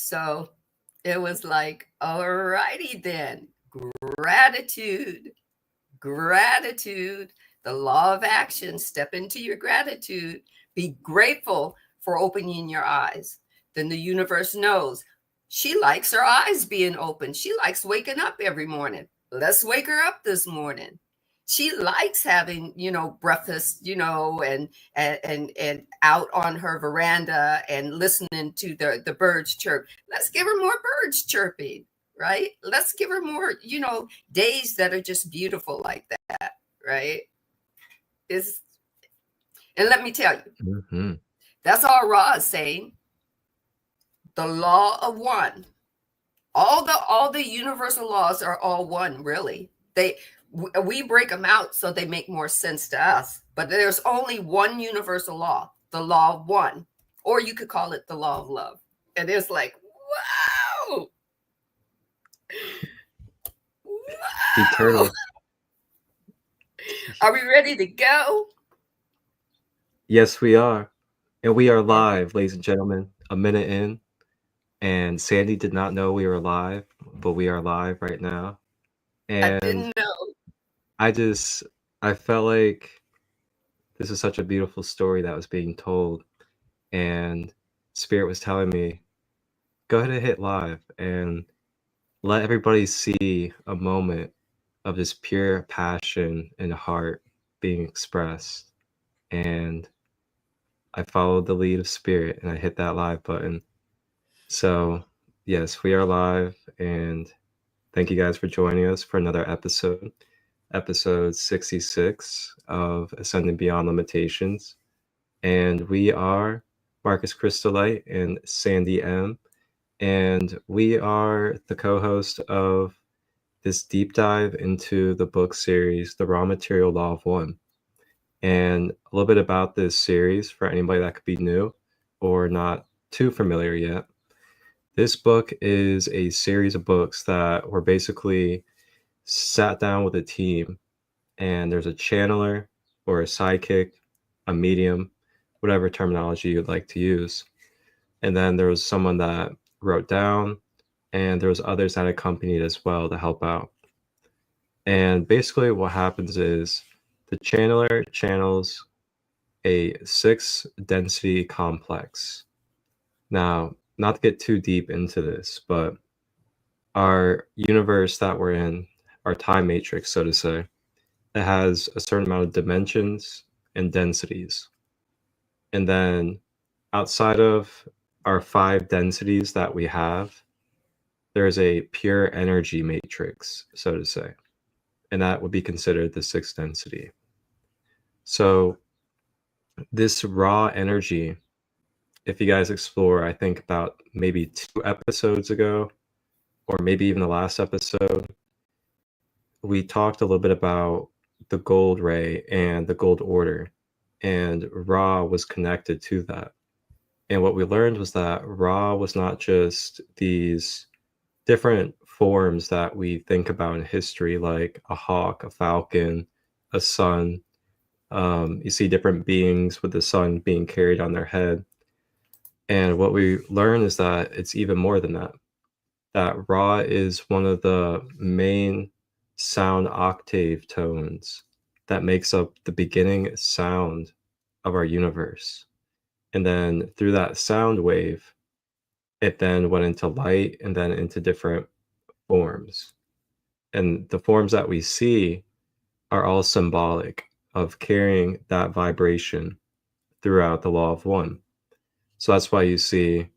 So it was like, all righty then. Gratitude, gratitude, the law of action. Step into your gratitude. Be grateful for opening your eyes. Then the universe knows she likes her eyes being open. She likes waking up every morning. Let's wake her up this morning. She likes having, breakfast, and out on her veranda and listening to the birds chirp. Let's give her more birds chirping, right? Let's give her more, days that are just beautiful like that, right? And let me tell you, that's all Ra is saying. The law of one. All the universal laws are all one, really. We break them out so they make more sense to us. But there's only one universal law, the law of one. Or you could call it the law of love. And it's like, wow. Eternal. Are we ready to go? Yes, we are. And we are live, ladies and gentlemen, a minute in. And Sandy did not know we were live, but we are live right now. And I didn't know. I felt like this is such a beautiful story that was being told. And Spirit was telling me, go ahead and hit live and let everybody see a moment of this pure passion and heart being expressed. And I followed the lead of Spirit and I hit that live button. So yes, we are live, and thank you guys for joining us for another episode 66 of Ascending Beyond Limitations. And we are Marcus Christolight and Sandy M. And we are the co-host of this deep dive into the book series, The Raw Material Law of One. And a little bit about this series for anybody that could be new or not too familiar yet. This book is a series of books that were basically sat down with a team, and there's a channeler or a sidekick, a medium, whatever terminology you'd like to use. And then there was someone that wrote down, and there was others that accompanied as well to help out. And basically what happens is the channeler channels a 6 density complex. Now, not to get too deep into this, but our universe that we're in, our time matrix, so to say, it has a certain amount of dimensions and densities. And then outside of our 5 densities that we have, there is a pure energy matrix, so to say. And that would be considered the 6th density. So this raw energy, if you guys explore, I think about maybe 2 episodes ago, or maybe even the last episode, we talked a little bit about the gold ray and the gold order, and Ra was connected to that. And what we learned was that Ra was not just these different forms that we think about in history, like a hawk, a falcon, a sun. You see different beings with the sun being carried on their head. And what we learn is that it's even more than that. That Ra is one of the main sound octave tones that makes up the beginning sound of our universe. And then through that sound wave, it then went into light and then into different forms. And the forms that we see are all symbolic of carrying that vibration throughout the law of one. So that's why you see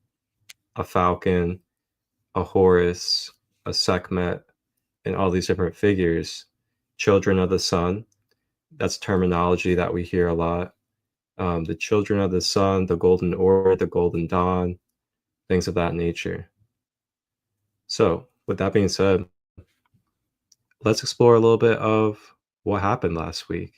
a falcon, a Horus, a Sekhmet, and all these different figures, children of the sun. That's terminology that we hear a lot. The children of the sun, the golden order, the golden dawn, things of that nature. So with that being said, let's explore a little bit of what happened last week.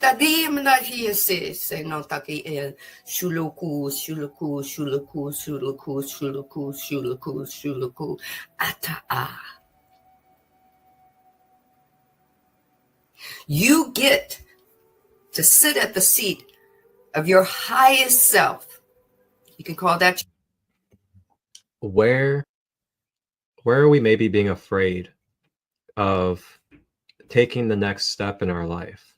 Tadim na hiese se no taki el shuluku shuluku shuluku shuluku shuluku shuluku shuluku ata a. You get to sit at the seat of your highest self. You can call that. Where are we maybe being afraid of taking the next step in our life?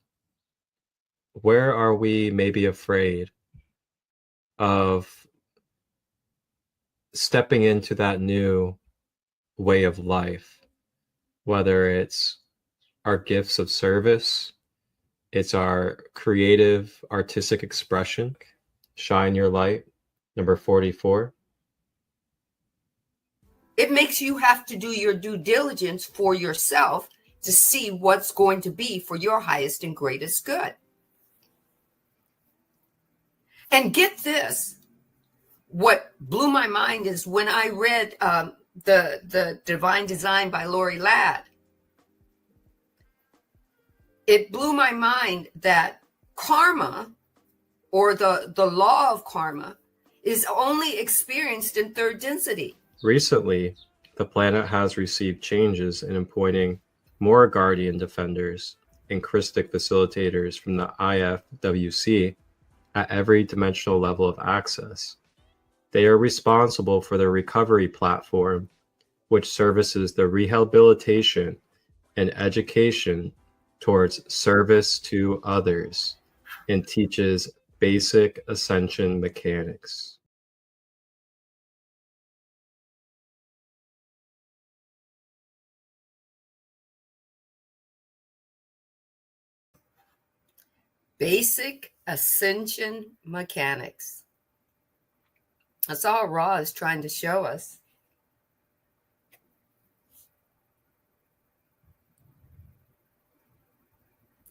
Where are we maybe afraid of stepping into that new way of life? Whether it's our gifts of service, it's our creative artistic expression. Shine your light, number 44. It makes you have to do your due diligence for yourself to see what's going to be for your highest and greatest good. And get this, what blew my mind is when I read the Divine Design by Lori Ladd. It blew my mind that karma, or the law of karma, is only experienced in third density. Recently, the planet has received changes in appointing more guardian defenders and Christic facilitators from the IFWC at every dimensional level of access. They are responsible for the recovery platform, which services the rehabilitation and education towards service to others and teaches basic ascension mechanics. Basic ascension mechanics. That's all Ra is trying to show us.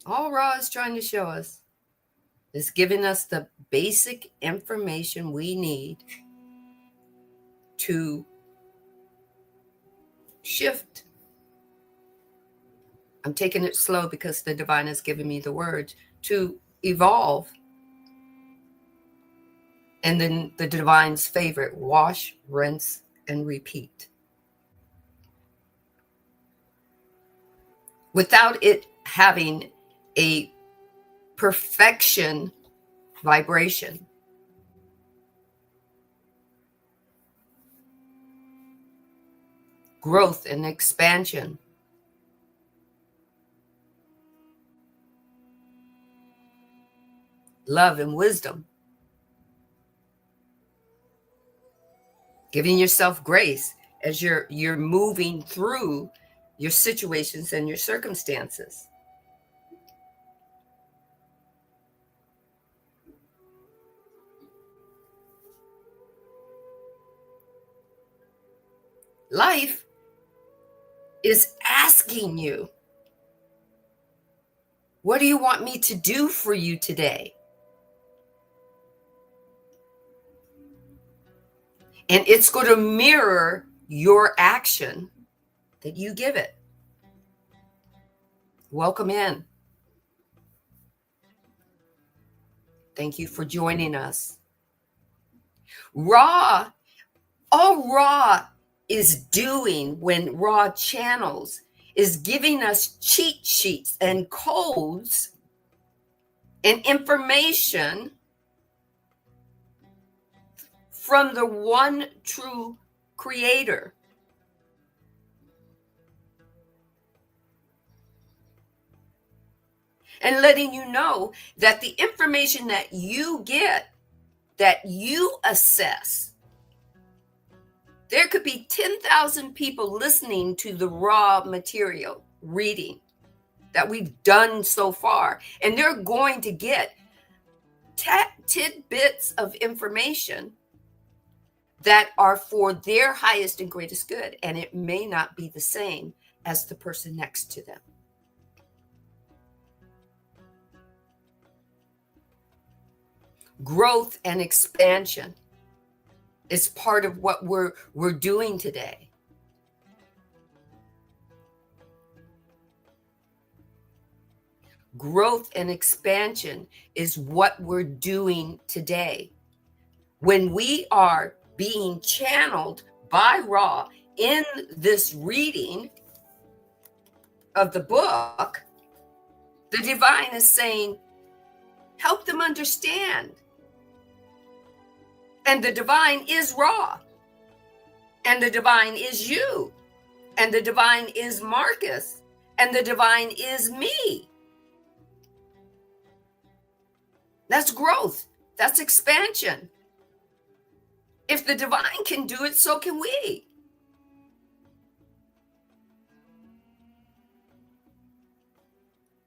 All Ra is trying to show us is giving us the basic information we need to shift. I'm taking it slow because the divine has given me the words to evolve. And then the divine's favorite, wash, rinse, and repeat. Without it having a perfection vibration. Growth and expansion. Love and wisdom. Giving yourself grace as you're moving through your situations and your circumstances. Life is asking you, what do you want me to do for you today? And it's going to mirror your action that you give it. Welcome in. Thank you for joining us. All Ra is doing when Ra channels is giving us cheat sheets and codes and information from the one true creator. And letting you know that the information that you get, that you assess, there could be 10,000 people listening to the raw material reading that we've done so far, and they're going to get tidbits of information that are for their highest and greatest good, and it may not be the same as the person next to them. Growth and expansion is part of what we're doing today. Growth and expansion is what we're doing today. When we are being channeled by Ra in this reading of the book, The divine is saying, help them understand. And the divine is Ra. And the divine is you. And the divine is Marcus. And the divine is me. That's growth. That's expansion. If the divine can do it, so can we.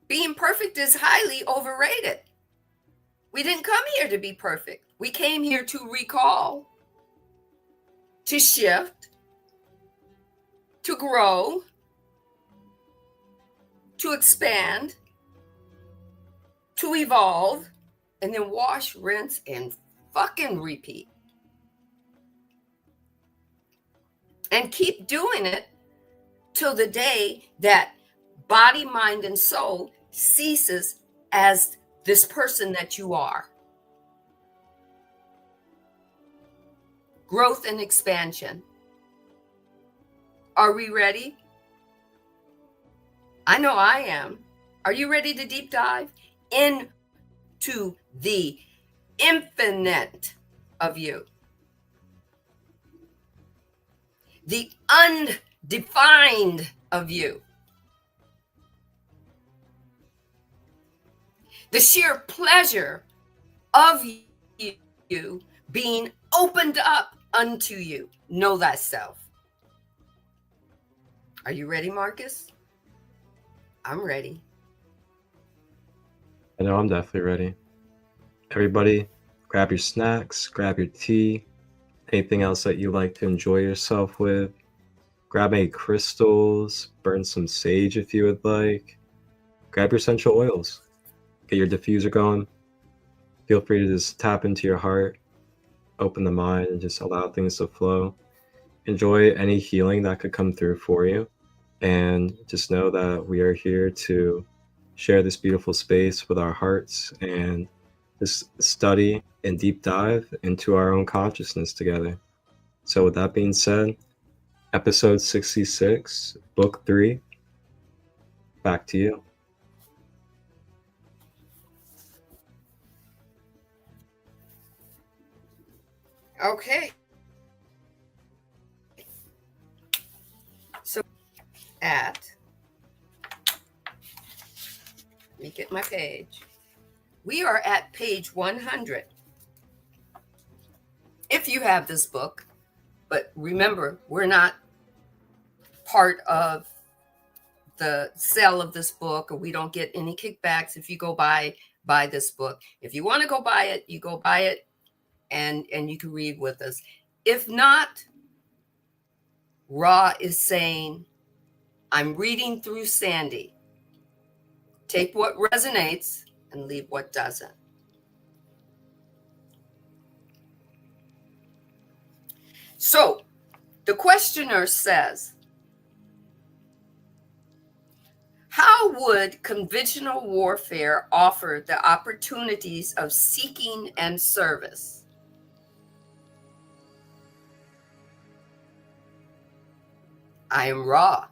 Being perfect is highly overrated. We didn't come here to be perfect. We came here to recall, to shift, to grow, to expand, to evolve, and then wash, rinse, and fucking repeat. And keep doing it till the day that body, mind, and soul ceases as this person that you are. Growth and expansion. Are we ready? I know I am. Are you ready to deep dive into the infinite of you? The undefined of you. The sheer pleasure of you being opened up unto you. Know thyself. Are you ready, Marcus? I'm ready. I know I'm definitely ready. Everybody, grab your snacks, grab your tea, anything else that you like to enjoy yourself with. Grab any crystals, burn some sage if you would like. Grab your essential oils. Get your diffuser going. Feel free to just tap into your heart, open the mind, and just allow things to flow. Enjoy any healing that could come through for you. And just know that we are here to share this beautiful space with our hearts and just study and deep dive into our own consciousness together. So with that being said, episode 66, book 3, back to you. Okay. So let me get my page. We are at page 100. If you have this book, but remember, we're not part of the sale of this book, or we don't get any kickbacks if you go buy this book. If you want to go buy it, you go buy it and you can read with us. If not, Ra is saying, I'm reading through Sandy. Take what resonates and leave what doesn't. So the questioner says, how would conventional warfare offer the opportunities of seeking and service? I am Ra.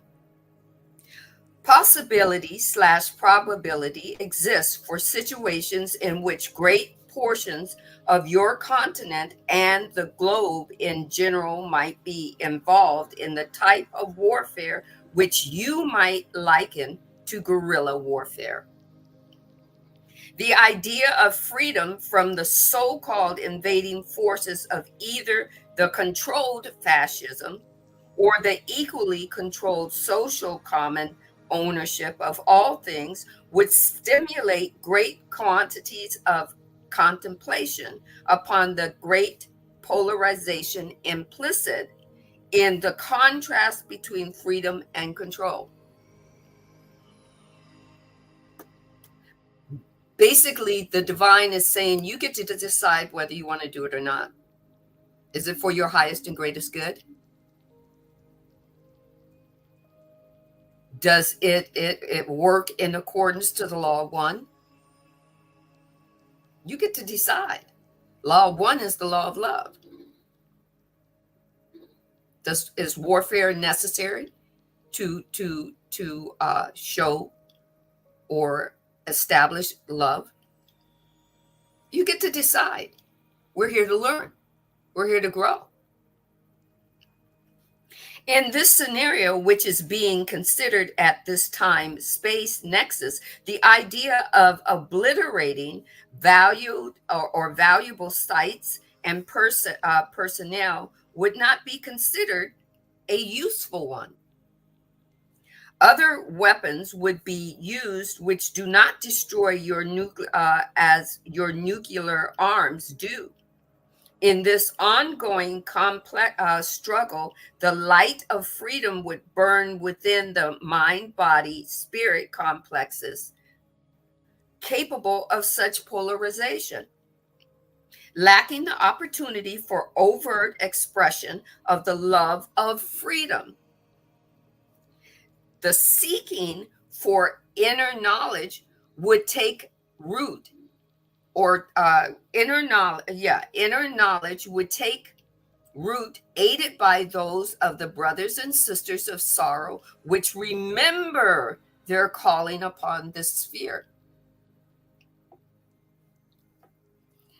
Possibility/probability exists for situations in which great portions of your continent and the globe in general might be involved in the type of warfare which you might liken to guerrilla warfare. The idea of freedom from the so-called invading forces of either the controlled fascism or the equally controlled social common ownership of all things would stimulate great quantities of contemplation upon the great polarization implicit in the contrast between freedom and control. Basically, the divine is saying you get to decide whether you want to do it or not. Is it for your highest and greatest good? Does it work in accordance to the law of one? You get to decide. Law of one is the law of love. Is warfare necessary to show or establish love. You get to decide. We're here to learn. We're here to grow. In this scenario, which is being considered at this time space nexus, the idea of obliterating valued or valuable sites and personnel would not be considered a useful one. Other weapons would be used which do not destroy your as your nuclear arms do. In this ongoing complex struggle, the light of freedom would burn within the mind, body, spirit complexes capable of such polarization, lacking the opportunity for overt expression of the love of freedom. The seeking for inner knowledge would take root, or inner knowledge would take root, aided by those of the brothers and sisters of sorrow, which remember their calling upon this sphere.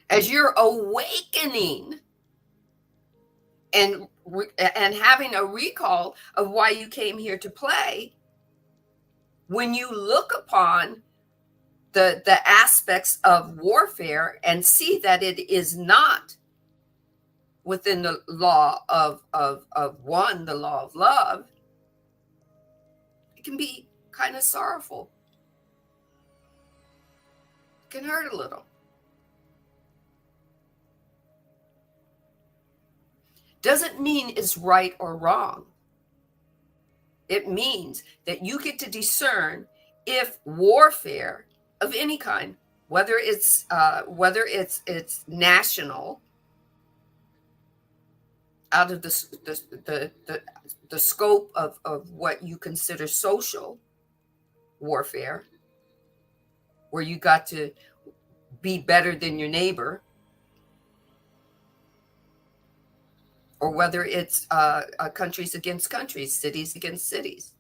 As you're awakening and having a recall of why you came here to play, when you look upon the aspects of warfare and see that it is not within the law of one, the law of love, it can be kind of sorrowful. It can hurt a little. Doesn't mean it's right or wrong. It means that you get to discern if warfare of any kind, whether it's national, out of the scope of what you consider social warfare, where you got to be better than your neighbor, or whether it's countries against countries, cities against cities.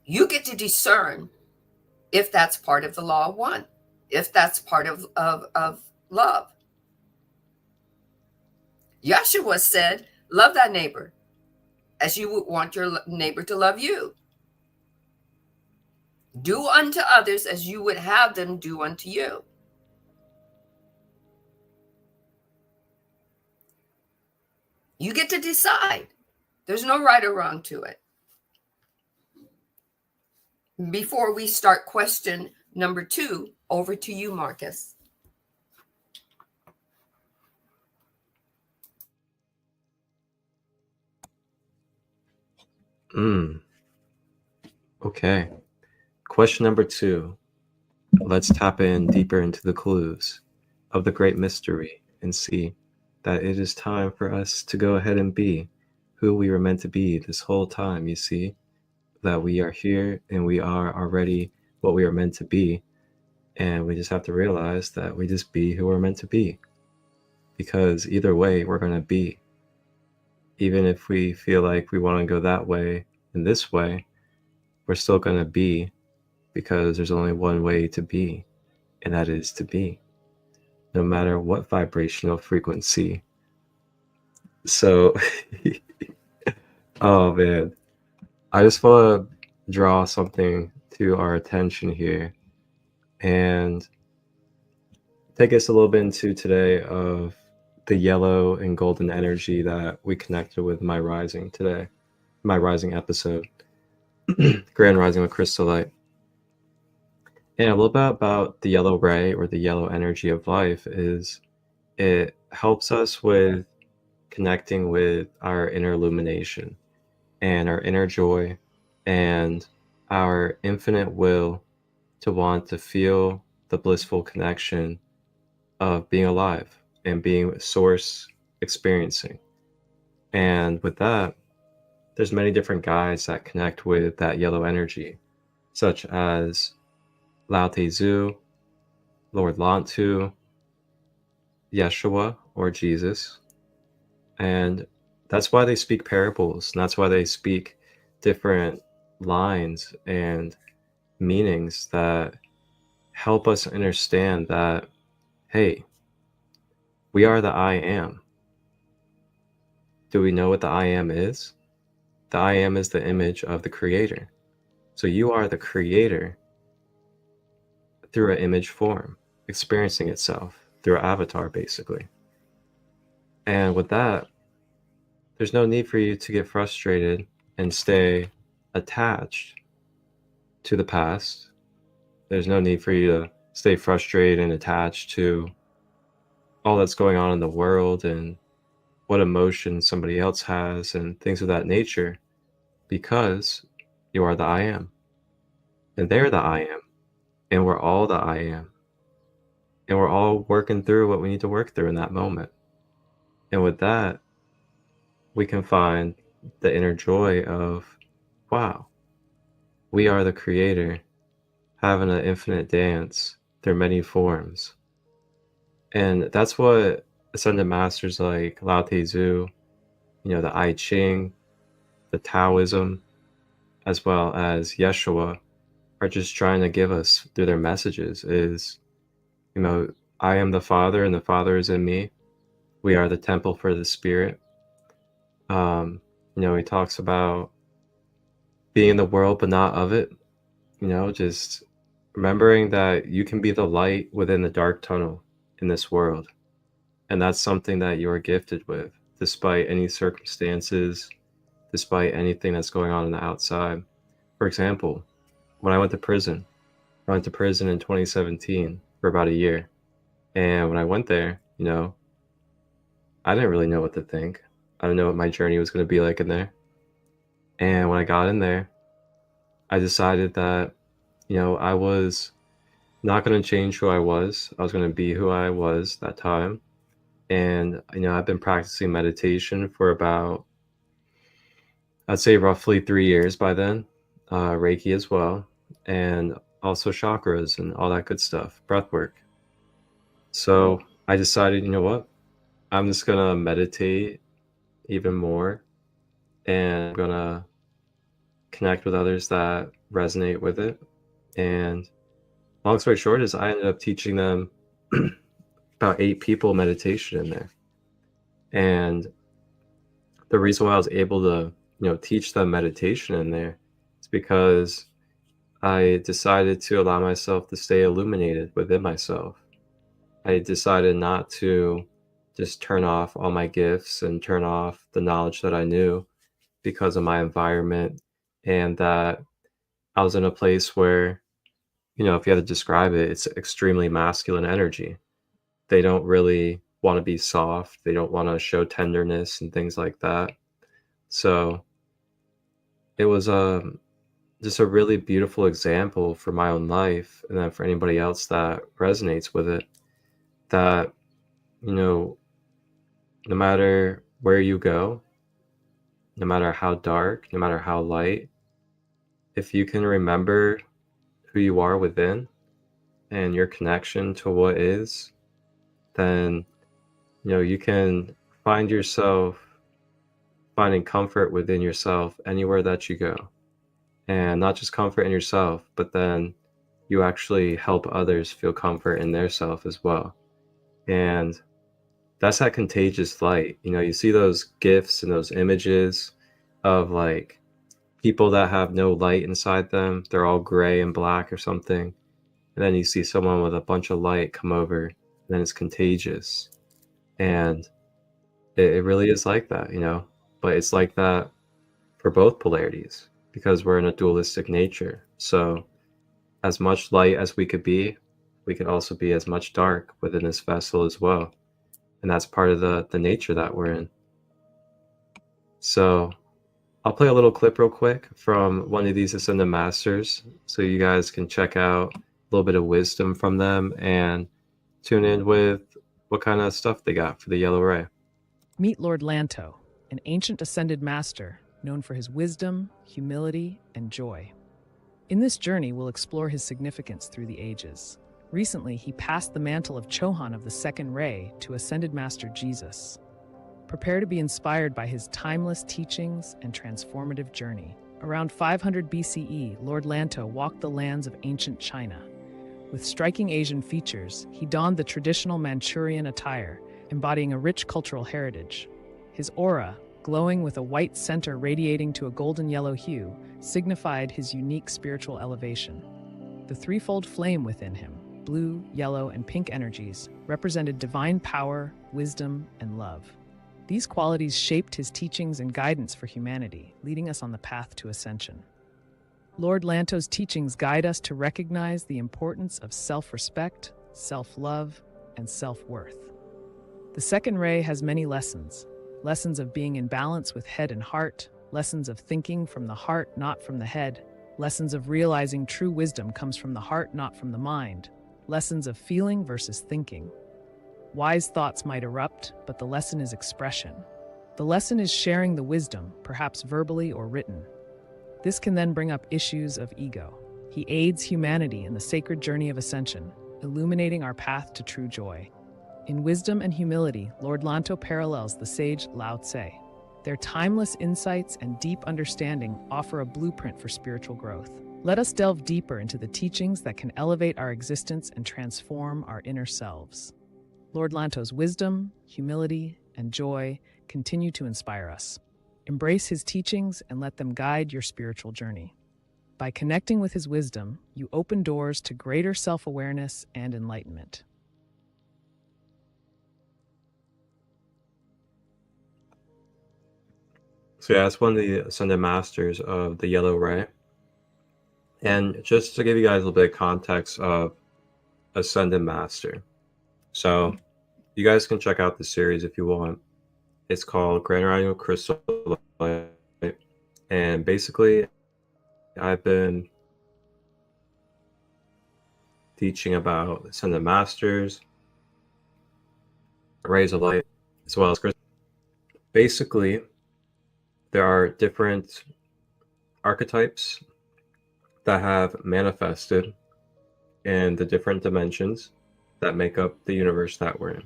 You get to discern if that's part of the law of one, if that's part of love. Yeshua said, love thy neighbor as you would want your neighbor to love you. Do unto others as you would have them do unto you. You get to decide. There's no right or wrong to it. Before we start question number 2, over to you, Marcus. Okay. Question number 2. Let's tap in deeper into the clues of the great mystery and see that it is time for us to go ahead and be who we were meant to be this whole time. You see that we are here and we are already what we are meant to be. And we just have to realize that we just be who we're meant to be. Because either way, we're going to be. Even if we feel like we want to go that way and this way, we're still going to be, because there's only one way to be, and that is to be, no matter what vibrational frequency. So, oh man, I just want to draw something to our attention here and take us a little bit into today of the yellow and golden energy that we connected with my rising today, my rising episode, Grand Rising with Christolight. And a little bit about the yellow ray, or the yellow energy of life, is it helps us with connecting with our inner illumination and our inner joy and our infinite will to want to feel the blissful connection of being alive and being source experiencing. And with that, there's many different guides that connect with that yellow energy, such as Lao Tzu, Lord Lantu, Yeshua or Jesus. And that's why they speak parables, and that's why they speak different lines and meanings that help us understand that, hey, we are the I am. Do we know what the I am is? The I am is the image of the creator. So you are the creator through an image form, experiencing itself through an avatar, basically. And with that, there's no need for you to get frustrated and stay attached to the past. There's no need for you to stay frustrated and attached to all that's going on in the world and what emotions somebody else has and things of that nature, because you are the I am. And they're the I am. And we're all the I am. And we're all working through what we need to work through in that moment. And with that, we can find the inner joy of, wow, we are the creator, having an infinite dance through many forms. And that's what Ascended Masters like Lao Tzu, the I Ching, the Taoism, as well as Yeshua are just trying to give us through their messages is, I am the Father and the Father is in me. We are the temple for the Spirit. He talks about being in the world but not of it, just remembering that you can be the light within the dark tunnel in this world. And that's something that you are gifted with, despite any circumstances, despite anything that's going on the outside. For example, when I went to prison in 2017 for about a year. And when I went there, I didn't really know what to think. I didn't know what my journey was going to be like in there. And when I got in there, I decided that, I was not going to change who I was. I was going to be who I was that time. And, I've been practicing meditation for about, I'd say roughly 3 years by then, Reiki as well, and also chakras and all that good stuff, breath work. So I decided, you know what, I'm just going to meditate even more and I'm going to connect with others that resonate with it. And long story short is I ended up teaching them about 8 people meditation in there. And the reason why I was able to, teach them meditation in there is because I decided to allow myself to stay illuminated within myself. I decided not to just turn off all my gifts and turn off the knowledge that I knew because of my environment, and that I was in a place where, if you had to describe it, it's extremely masculine energy. They don't really want to be soft. They don't want to show tenderness and things like that. So it was just a really beautiful example for my own life, and then for anybody else that resonates with it, that, no matter where you go, no matter how dark, no matter how light, if you can remember who you are within and your connection to what is, then, you can find yourself finding comfort within yourself anywhere that you go. And not just comfort in yourself, but then you actually help others feel comfort in their self as well. And that's that contagious light. You see those gifs and those images of like people that have no light inside them. They're all gray and black or something. And then you see someone with a bunch of light come over, and then it's contagious. And it really is like that, but it's like that for both polarities because we're in a dualistic nature. So as much light as we could be, we could also be as much dark within this vessel as well. And that's part of the nature that we're in. So I'll play a little clip real quick from one of these Ascended Masters so you guys can check out a little bit of wisdom from them and tune in with what kind of stuff they got for the Yellow Ray. Meet Lord Lanto, an ancient Ascended Master known for his wisdom, humility, and joy. In this journey, we'll explore his significance through the ages. Recently, he passed the mantle of Chohan of the Second Ray to Ascended Master Jesus. Prepare to be inspired by his timeless teachings and transformative journey. Around 500 BCE, Lord Lanto walked the lands of ancient China. With striking Asian features, he donned the traditional Manchurian attire, embodying a rich cultural heritage. His aura, glowing with a white center radiating to a golden yellow hue, signified his unique spiritual elevation. The threefold flame within him, blue, yellow, and pink energies, represented divine power, wisdom, and love. These qualities shaped his teachings and guidance for humanity, leading us on the path to ascension. Lord Lanto's teachings guide us to recognize the importance of self-respect, self-love, and self-worth. The second ray has many lessons of being in balance with head and heart, lessons of thinking from the heart, not from the head, lessons of realizing true wisdom comes from the heart, not from the mind, lessons of feeling versus thinking. Wise thoughts might erupt, but the lesson is expression. The lesson is sharing the wisdom, perhaps verbally or written. This can then bring up issues of ego. He aids humanity in the sacred journey of ascension, illuminating our path to true joy. In wisdom and humility, Lord Lanto parallels the sage Lao Tse. Their timeless insights and deep understanding offer a blueprint for spiritual growth. Let us delve deeper into the teachings that can elevate our existence and transform our inner selves. Lord Lanto's wisdom, humility, and joy continue to inspire us. Embrace his teachings and let them guide your spiritual journey. By connecting with his wisdom, you open doors to greater self-awareness and enlightenment. So yeah, it's one of the ascended masters of the yellow ray. And just to give you guys a little bit of context of ascended master. So you guys can check out the series if you want. It's called Grand Rising with Christolight. And basically, I've been teaching about ascended masters, rays of light, as well as crystals. Basically, there are different archetypes that have manifested in the different dimensions that make up the universe that we're in.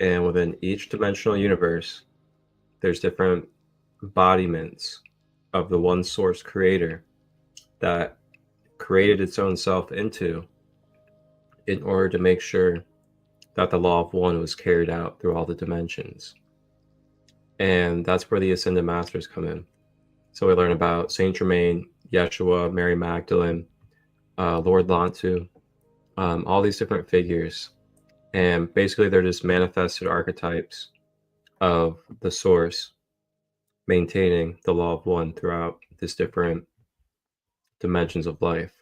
And within each dimensional universe, there's different embodiments of the one source creator that created its own self into in order to make sure that the law of one was carried out through all the dimensions. And that's where the Ascended Masters come in. So we learn about Saint Germain, Yeshua, Mary Magdalene, Lord Lanto, all these different figures. And basically they're just manifested archetypes of the source maintaining the law of one throughout these different dimensions of life.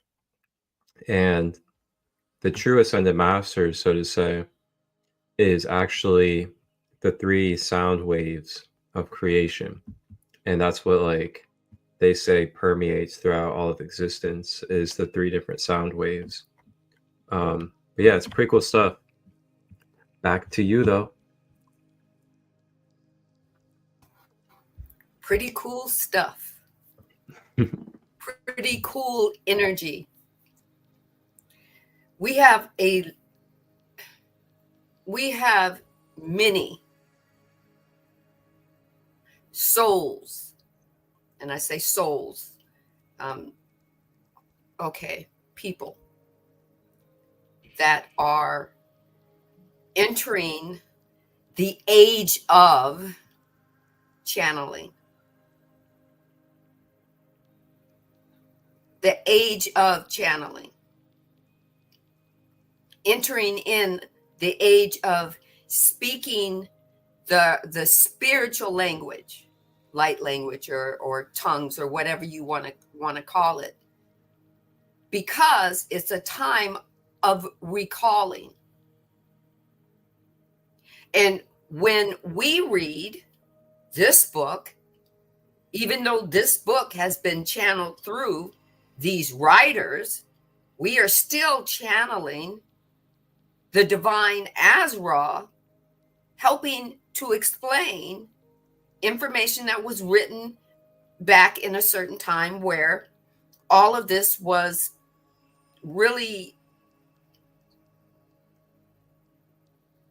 And the true Ascended Masters, so to say, is actually the three sound waves of creation. And that's what, like, they say permeates throughout all of existence, is the three different sound waves. But yeah, it's pretty cool stuff. Back to you, though. Pretty cool stuff. Pretty cool energy. We have many souls, and I say souls, people that are entering the age of channeling. The age of channeling. Entering in the age of speaking the spiritual language, light language or tongues or whatever you want to call it, because it's a time of recalling. And when we read this book, even though this book has been channeled through these writers, we are still channeling the divine as Ra, helping to explain information that was written back in a certain time where all of this was really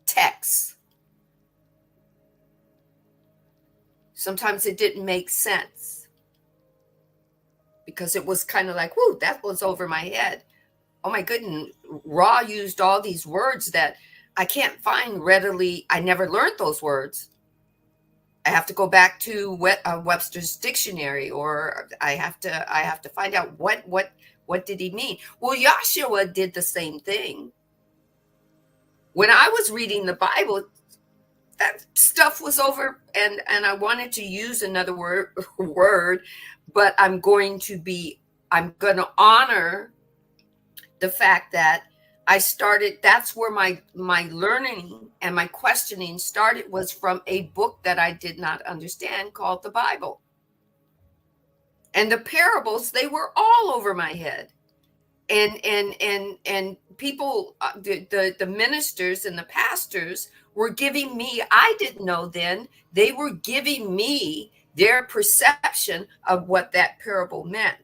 text. Sometimes it didn't make sense. because it was kind of like, whoo, that was over my head. Oh my goodness, Ra used all these words that I can't find readily. I never learned those words. I have to go back to Webster's dictionary, or I have to find out what did he mean. Well, Yahshua did the same thing. When I was reading the Bible, that stuff was over, and I wanted to use another word, but I'm going to honor the fact that I started. That's where my learning and my questioning started, was from a book that I did not understand called the Bible. And the parables, they were all over my head. And people, the ministers and the pastors were giving me, I didn't know then, they were giving me their perception of what that parable meant.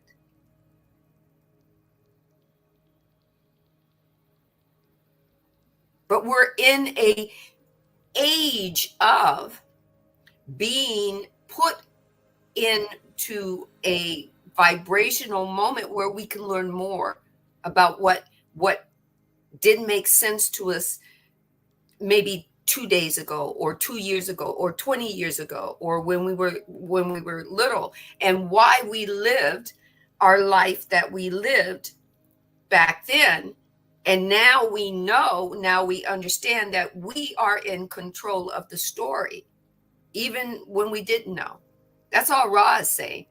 But we're in a age of being put into a vibrational moment where we can learn more about what didn't make sense to us maybe 2 days ago, or 2 years ago, or 20 years ago, or when we were little, and why we lived our life that we lived back then. And now we know, now we understand that we are in control of the story, even when we didn't know. That's all Ra is saying.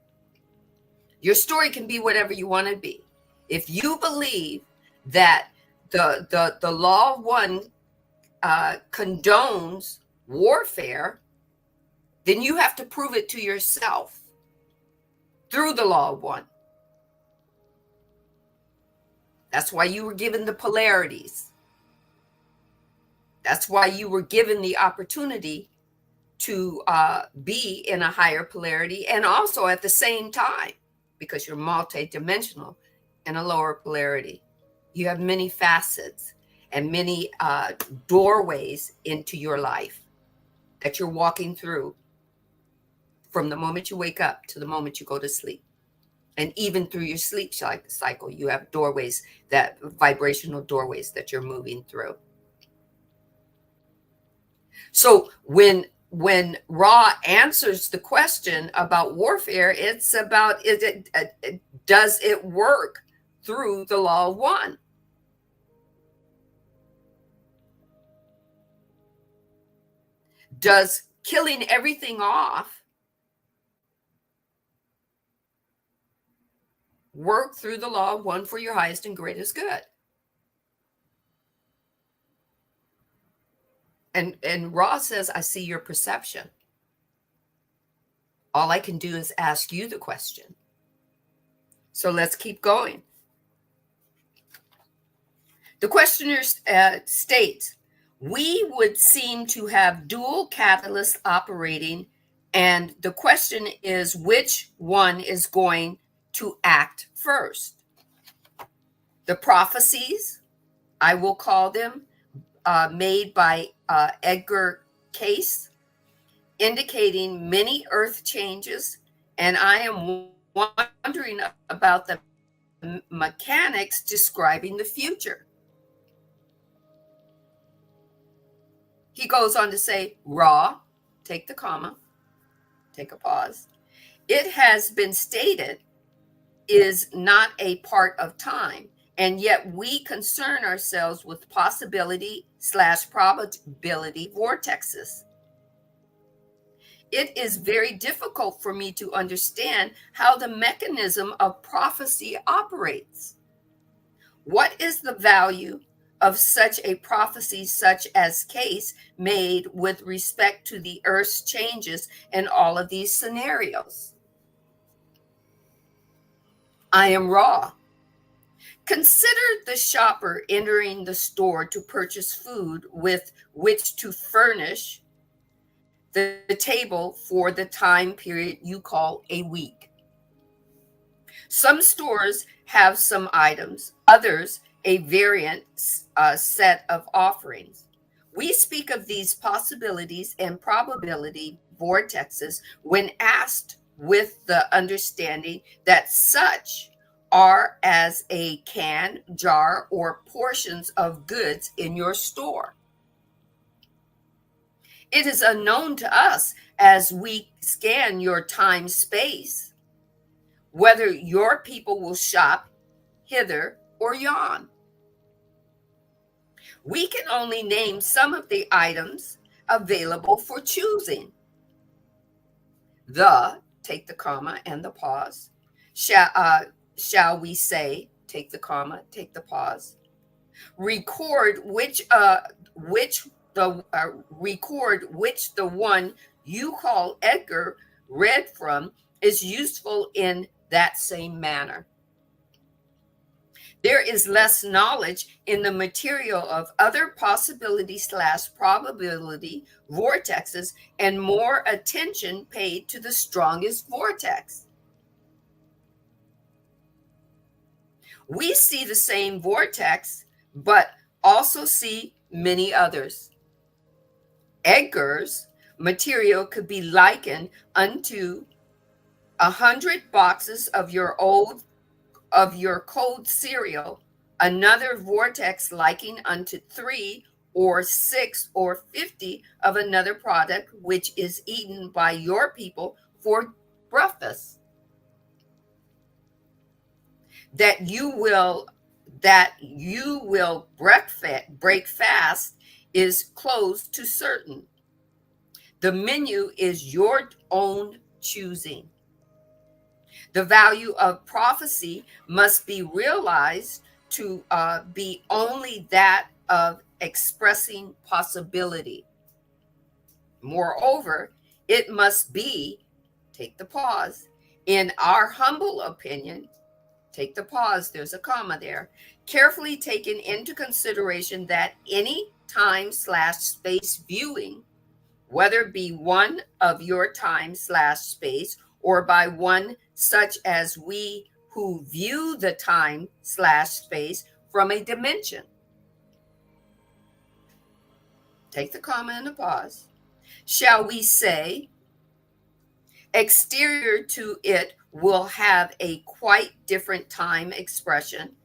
Your story can be whatever you want to be. If you believe that the law of one condones warfare, then you have to prove it to yourself through the law of one. That's why you were given the polarities. That's why you were given the opportunity to be in a higher polarity, and also at the same time, because you're multidimensional, in a lower polarity. You have many facets and many doorways into your life that you're walking through from the moment you wake up to the moment you go to sleep. And even through your sleep cycle, you have doorways, that vibrational doorways that you're moving through. So when Ra answers the question about warfare, it's about, does it work through the law of one? Does killing everything off work through the law of one for your highest and greatest good? And Ra says, I see your perception. All I can do is ask you the question. So let's keep going. The questioner states, we would seem to have dual catalysts operating, and the question is, which one is going to act first? The prophecies, I will call them, made by Edgar Cayce, indicating many earth changes, and I am wondering about the mechanics describing the future. He goes on to say, Ra, take the comma, take a pause. It has been stated is not a part of time, and yet we concern ourselves with possibility/probability vortexes. It is very difficult for me to understand how the mechanism of prophecy operates. What is the value of such a prophecy such as Cayce made with respect to the earth's changes in all of these scenarios? I am Ra. Consider the shopper entering the store to purchase food with which to furnish the table for the time period you call a week. Some stores have some items, others a variant set of offerings. We speak of these possibilities and probability vortexes when asked with the understanding that such are as a can, jar, or portions of goods in your store. It is unknown to us as we scan your time space whether your people will shop hither or yon. We can only name some of the items available for choosing. The, take the comma and the pause, shall we say, take the comma, take the pause, record which the one you call Edgar read from is useful in that same manner. There is less knowledge in the material of other possibility/probability vortexes and more attention paid to the strongest vortex. We see the same vortex, but also see many others. Edgar's material could be likened unto 100 boxes of your cold cereal, another vortex liking unto 3 or 6 or 50 of another product which is eaten by your people for breakfast. That you will break fast is close to certain. The menu is your own choosing. The value of prophecy must be realized to be only that of expressing possibility. Moreover, it must be, take the pause, in our humble opinion, take the pause, there's a comma there, carefully taken into consideration that any time/space viewing, whether it be one of your time/space or by one such as we who view the time/space from a dimension. Take the comma and the pause. Shall we say, exterior to it will have a quite different time expression,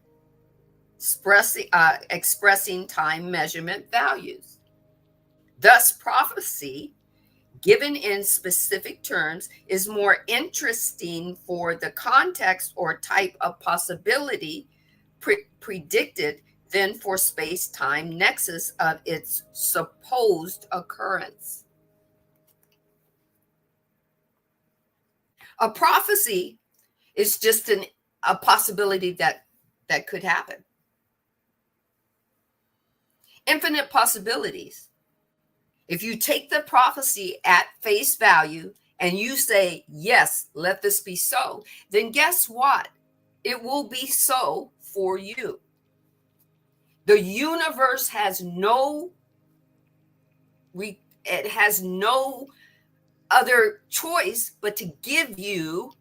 expressing time measurement values. Thus, prophecy given in specific terms is more interesting for the context or type of possibility predicted than for space-time nexus of its supposed occurrence. A prophecy is just a possibility that could happen. Infinite possibilities. If you take the prophecy at face value and you say, yes, let this be so, then guess what? It will be so for you. The universe has no other choice but to give you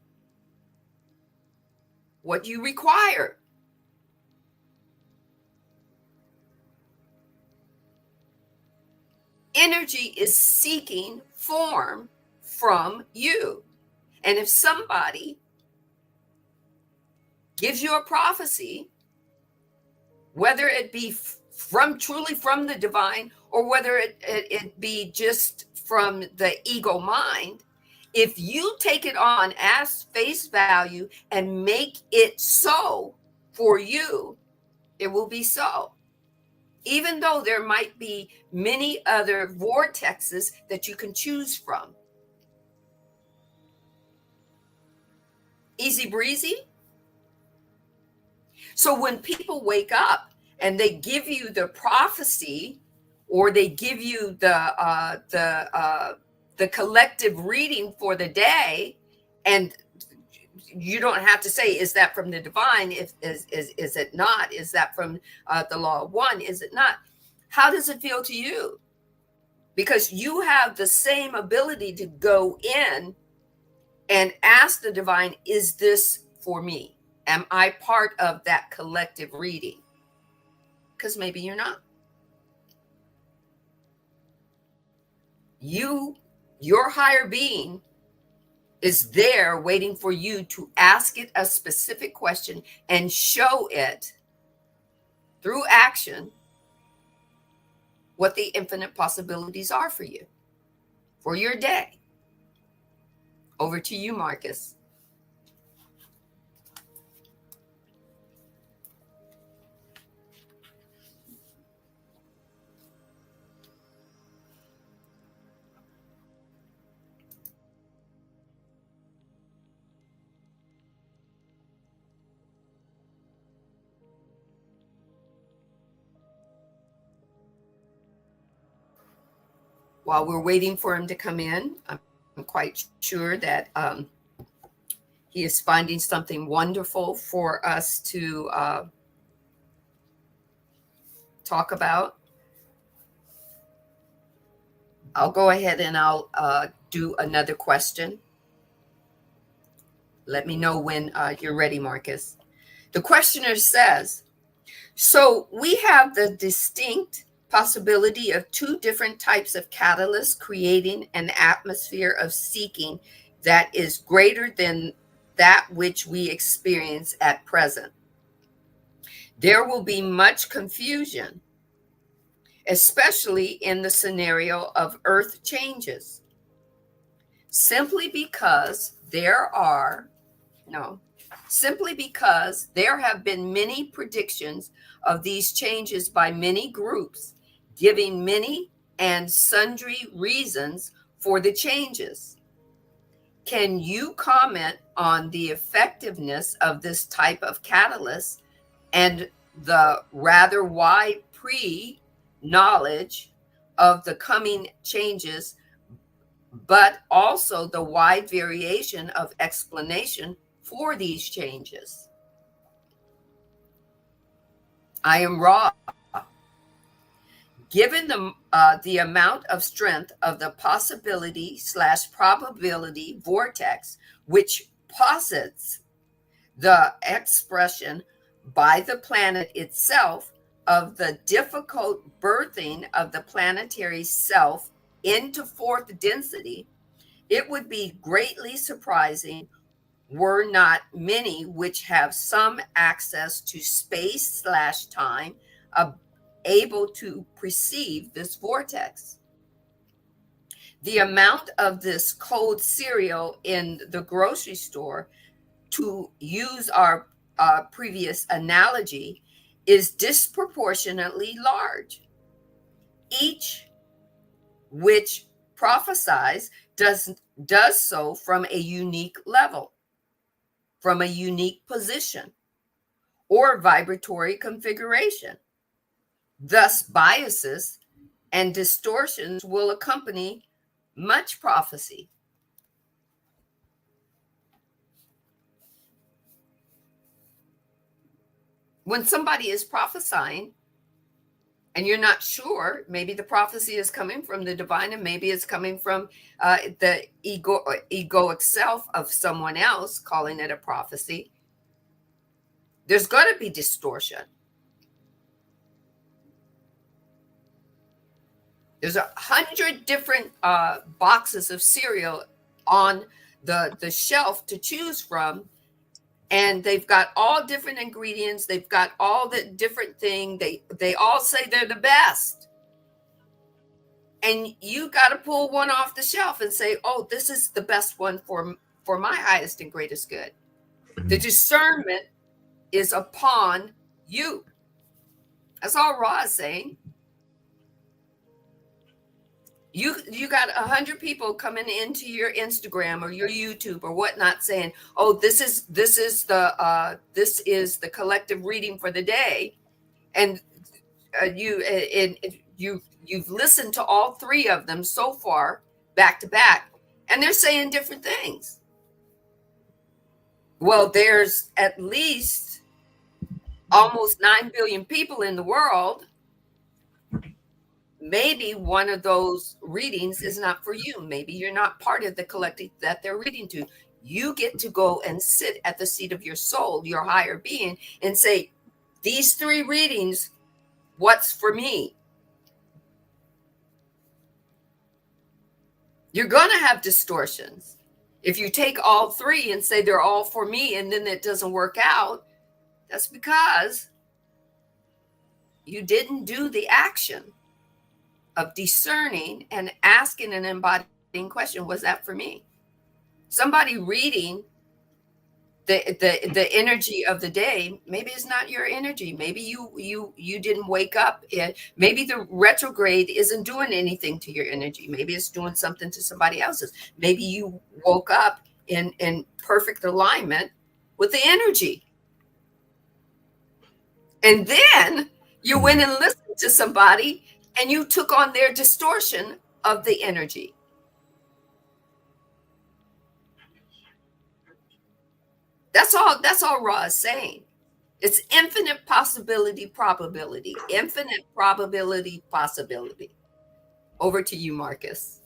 what you require. Energy is seeking form from you. And if somebody gives you a prophecy, whether it be truly from the divine or whether it be just from the ego mind, if you take it on as face value and make it so for you, it will be so. Even though there might be many other vortexes that you can choose from. Easy breezy. So when people wake up and they give you the prophecy or they give you the collective reading for the day, and you don't have to say, is that from the divine? Is it not? Is that from the law of one? Is it not? How does it feel to you? Because you have the same ability to go in and ask the divine, is this for me? Am I part of that collective reading? Because maybe you're not. Your higher being is there waiting for you to ask it a specific question and show it through action what the infinite possibilities are for you, for your day. Over to you, Marcus. While we're waiting for him to come in, I'm quite sure that he is finding something wonderful for us to talk about. I'll go ahead and I'll do another question. Let me know when you're ready, Marcus. The questioner says, so we have the distinct possibility of two different types of catalysts creating an atmosphere of seeking that is greater than that which we experience at present. There will be much confusion, especially in the scenario of earth changes, simply because there have been many predictions of these changes by many groups, giving many and sundry reasons for the changes. Can you comment on the effectiveness of this type of catalyst and the rather wide pre-knowledge of the coming changes, but also the wide variation of explanation for these changes? I am raw. Given the amount of strength of the possibility/probability vortex, which posits the expression by the planet itself of the difficult birthing of the planetary self into fourth density, it would be greatly surprising were not many which have some access to space/time able to perceive this vortex. The amount of this cold cereal in the grocery store, to use our previous analogy, is disproportionately large. Each which prophesies does so from a unique level, from a unique position or vibratory configuration. Thus, biases and distortions will accompany much prophecy. When somebody is prophesying and you're not sure, maybe the prophecy is coming from the divine and maybe it's coming from the egoic self of someone else calling it a prophecy, there's going to be distortion. There's 100 different boxes of cereal on the shelf to choose from, and they've got all different ingredients. They've got all the different things. They all say they're the best. And you got to pull one off the shelf and say, oh, this is the best one for my highest and greatest good. The discernment is upon you. That's all Ra is saying. You got 100 people coming into your Instagram or your YouTube or whatnot saying, "Oh, this is the collective reading for the day," and you've listened to all three of them so far back to back, and they're saying different things. Well, there's at least almost 9 billion people in the world. Maybe one of those readings is not for you. Maybe you're not part of the collective that they're reading to. You get to go and sit at the seat of your soul, your higher being, and say, these three readings, what's for me? You're going to have distortions. If you take all three and say they're all for me and then it doesn't work out, that's because you didn't do the action of discerning and asking an embodying question, was that for me? Somebody reading the energy of the day, maybe it's not your energy. Maybe you didn't wake up. Maybe the retrograde isn't doing anything to your energy. Maybe it's doing something to somebody else's. Maybe you woke up in perfect alignment with the energy. And then you went and listened to somebody and you took on their distortion of the energy. That's all Ra is saying. It's infinite possibility, probability, infinite probability, possibility. Over to you, Marcus.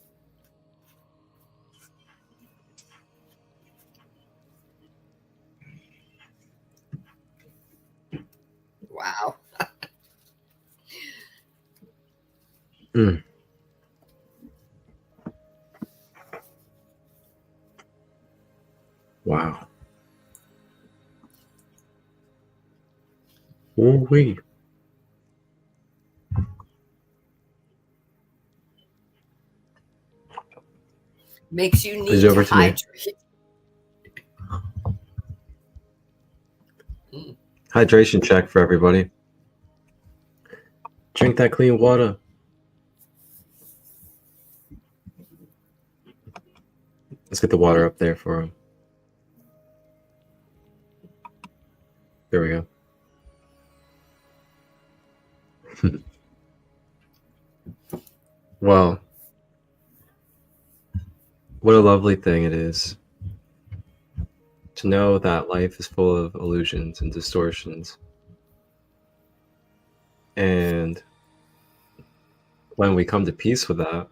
Wow. Wow. Ooh-wee. Makes you need Please to over to me. hydrate. Hydration check for everybody. Drink that clean water. Let's get the water up there for him. There we go. Well, what a lovely thing it is to know that life is full of illusions and distortions. And when we come to peace with that,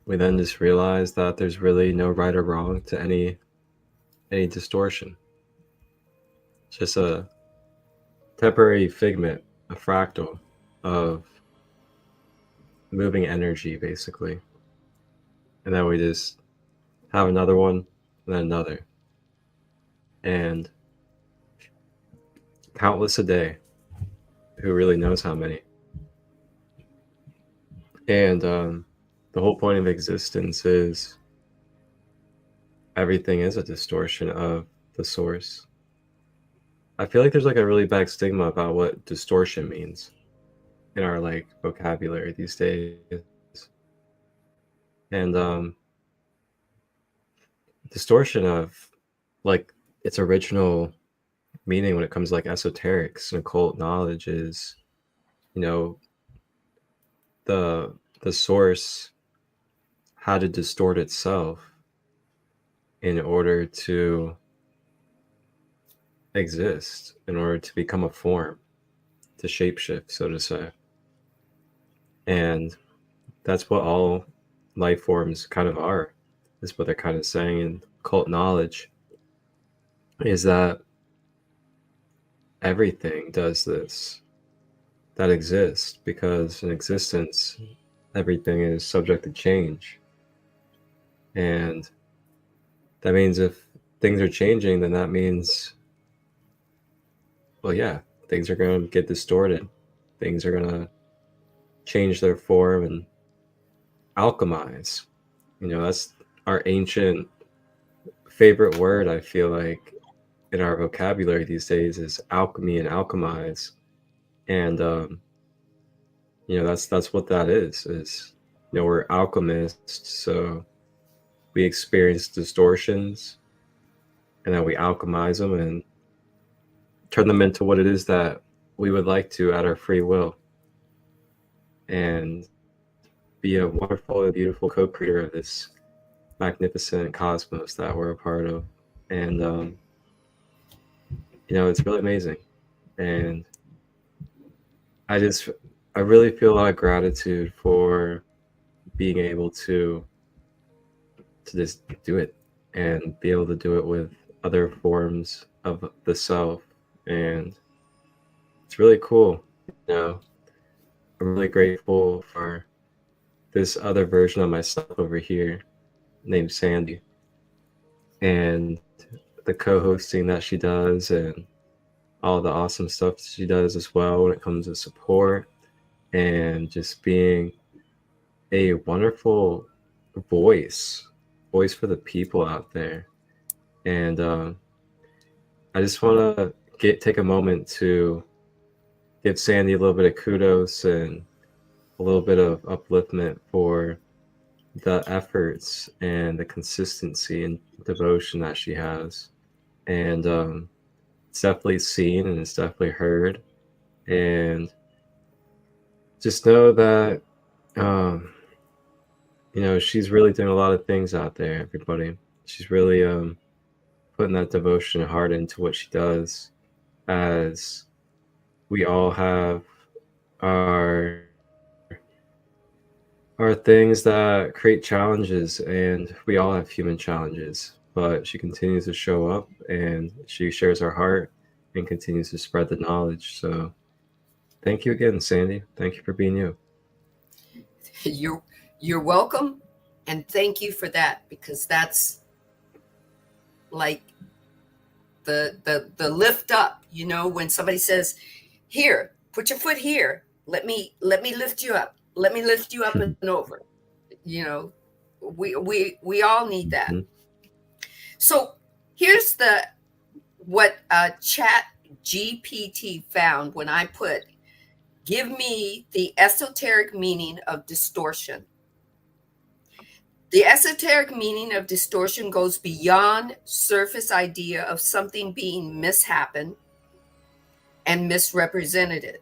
we then just realize that there's really no right or wrong to any distortion. It's just a temporary figment, a fractal of moving energy, basically. And then we just have another one, and then another. And countless a day. Who really knows how many? And the whole point of existence is everything is a distortion of the source. I feel like there's like a really bad stigma about what distortion means in our like vocabulary these days. And distortion of like its original meaning when it comes to like esoterics and occult knowledge is, you know, the source had to distort itself in order to exist, in order to become a form, to shapeshift, so to say. And that's what all life forms kind of are, is what they're kind of saying in occult knowledge, is that everything does this, that exists, because in existence, everything is subject to change. And that means if things are changing, then that means, well, yeah, things are going to get distorted. Things are going to change their form and alchemize. You know, that's our ancient favorite word, I feel like, in our vocabulary these days is alchemy and alchemize. And, you know, that's what that is, you know, we're alchemists. So we experience distortions and then we alchemize them and turn them into what it is that we would like to at our free will, and be a wonderful and beautiful co-creator of this magnificent cosmos that we're a part of. And you know, it's really amazing. And I really feel a lot of gratitude for being able to just do it and be able to do it with other forms of the self. And it's really cool. You know, I'm really grateful for this other version of myself over here named Sandy, and the co-hosting that she does, and all the awesome stuff she does as well when it comes to support, and just being a wonderful voice for the people out there. And I just want to take a moment to give Sandy a little bit of kudos and a little bit of upliftment for the efforts and the consistency and devotion that she has. And it's definitely seen and it's definitely heard. And just know that, she's really doing a lot of things out there, everybody. She's really putting that devotion and heart into what she does, as we all have our things that create challenges, and we all have human challenges, but she continues to show up and she shares her heart and continues to spread the knowledge. So thank you again, Sandy. Thank you for being you. You're welcome, and thank you for that, because that's like the lift up, when somebody says, here, put your foot here, let me lift you up, and over. We all need that. Mhm. So here's what Chat GPT found when I put, give me the esoteric meaning of distortion. The esoteric meaning of distortion goes beyond surface idea of something being mishappened and misrepresented.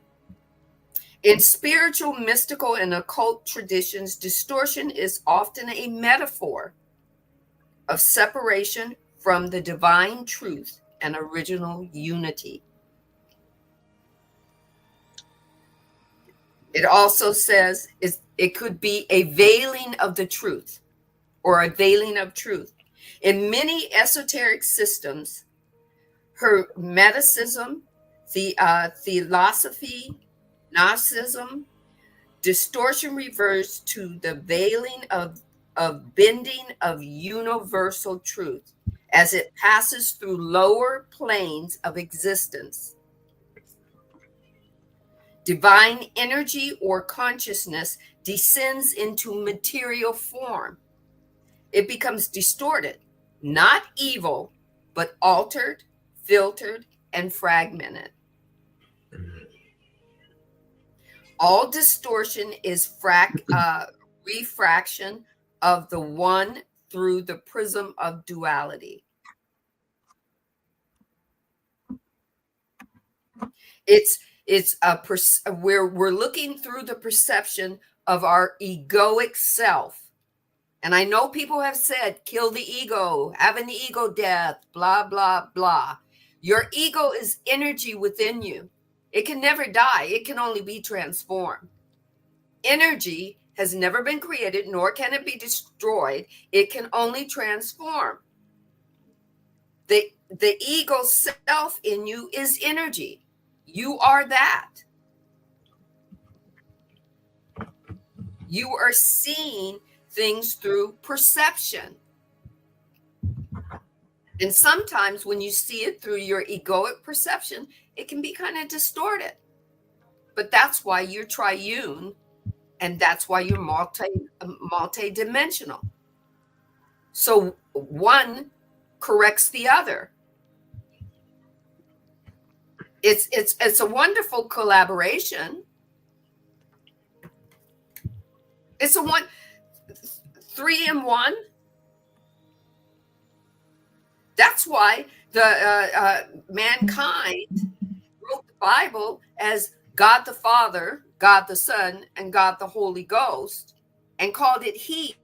In spiritual, mystical, and occult traditions, distortion is often a metaphor of separation from the divine truth and original unity. It also says it could be a veiling of the truth, or a veiling of truth. In many esoteric systems, Hermeticism, Theosophy, Gnosticism, distortion refers to the veiling of bending of universal truth as it passes through lower planes of existence. Divine energy or consciousness descends into material form. It becomes distorted, not evil, but altered, filtered, and fragmented. All distortion is refraction of the one through the prism of duality. We're looking through the perception of our egoic self. And I know people have said, kill the ego, have an ego death, blah, blah, blah. Your ego is energy within you. It can never die. It can only be transformed. Energy has never been created, nor can it be destroyed. It can only transform. The ego self in you is energy. You are that. You are seeing things through perception. And sometimes when you see it through your egoic perception, it can be kind of distorted. But that's why you're triune, and that's why you're multi-dimensional. So one corrects the other. It's a wonderful collaboration. It's a 3 in 1. That's why the mankind wrote the Bible as God the Father, God the Son, and God the Holy Ghost, and called it He,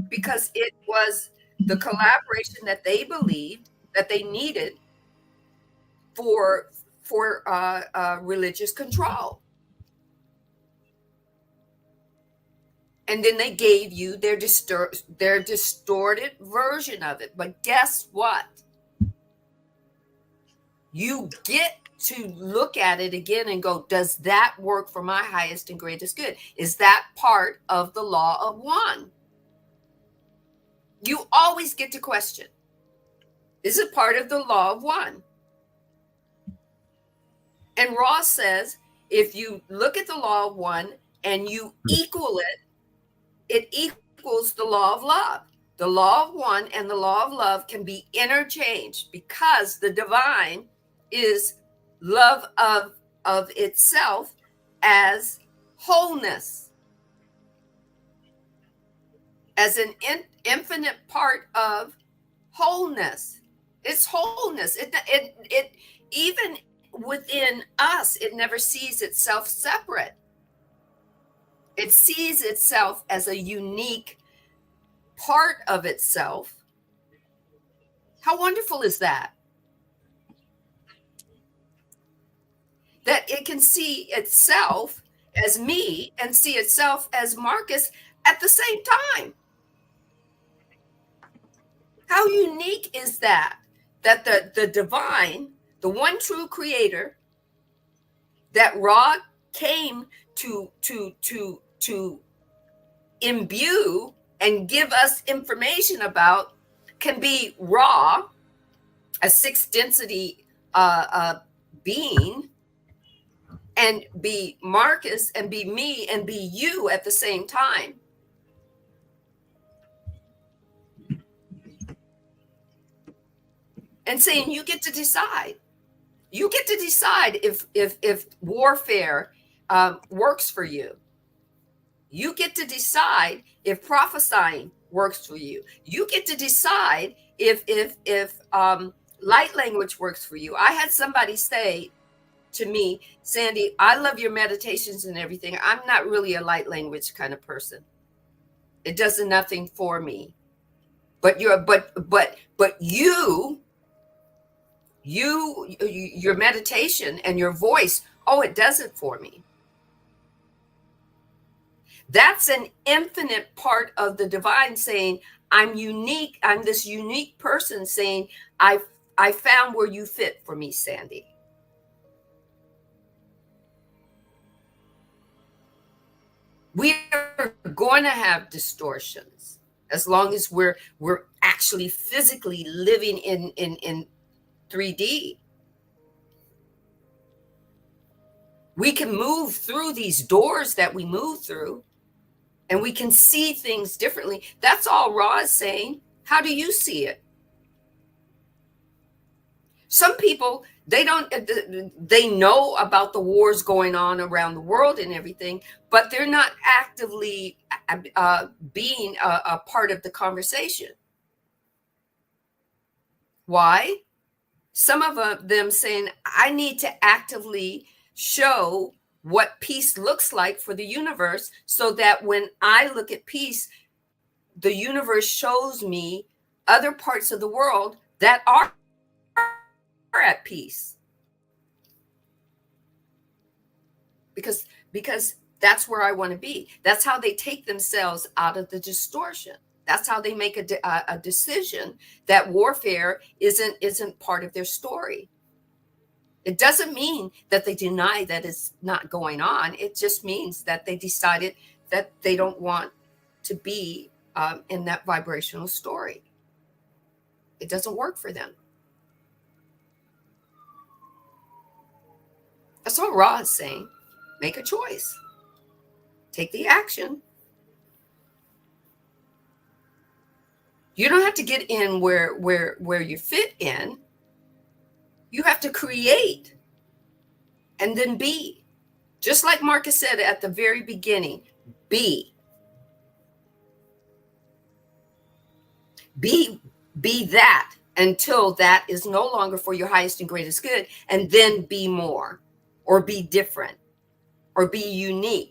because it was the collaboration that they believed that they needed for religious control. And then they gave you their distorted version of it. But guess what? You get to look at it again and go, does that work for my highest and greatest good? Is that part of the law of one? You always get to question. This is part of the law of one. And Ross says, if you look at the law of one and you equal it, it equals the law of love. The law of one and the law of love can be interchanged because the divine is love of itself as wholeness, as an infinite part of wholeness. It's wholeness. It even within us, it never sees itself separate. It sees itself as a unique part of itself. How wonderful is that? That it can see itself as me and see itself as Marcus at the same time. How unique is that? That the divine, the one true creator, that Ra came to imbue and give us information about, can be Ra, a sixth density being, and be Marcus and be me and be you at the same time. And saying you get to decide. You get to decide if warfare works for you. You get to decide if prophesying works for you. You get to decide if light language works for you. I had somebody say to me, Sandy, I love your meditations and everything. I'm not really a light language kind of person. It does nothing for me. But your meditation and your voice, oh, it does it for me. That's an infinite part of the divine saying, I'm unique. I'm this unique person saying, I found where you fit for me, Sandy. We are going to have distortions as long as we're actually physically living in 3D. We can move through these doors that we move through, and we can see things differently. That's all Ra is saying. How do you see it? Some people, they know about the wars going on around the world and everything, but they're not actively being a part of the conversation. Why? Some of them saying, I need to actively show what peace looks like for the universe, so that when I look at peace, the universe shows me other parts of the world that are at peace. Because that's where I want to be. That's how they take themselves out of the distortion. That's how they make a decision that warfare isn't part of their story. It doesn't mean that they deny that it's not going on. It just means that they decided that they don't want to be in that vibrational story. It doesn't work for them. That's what Ra is saying. Make a choice. Take the action. You don't have to get in where you fit in. You have to create and then be. Just like Marcus said at the very beginning, be. Be that until that is no longer for your highest and greatest good, and then be more, or be different, or be unique.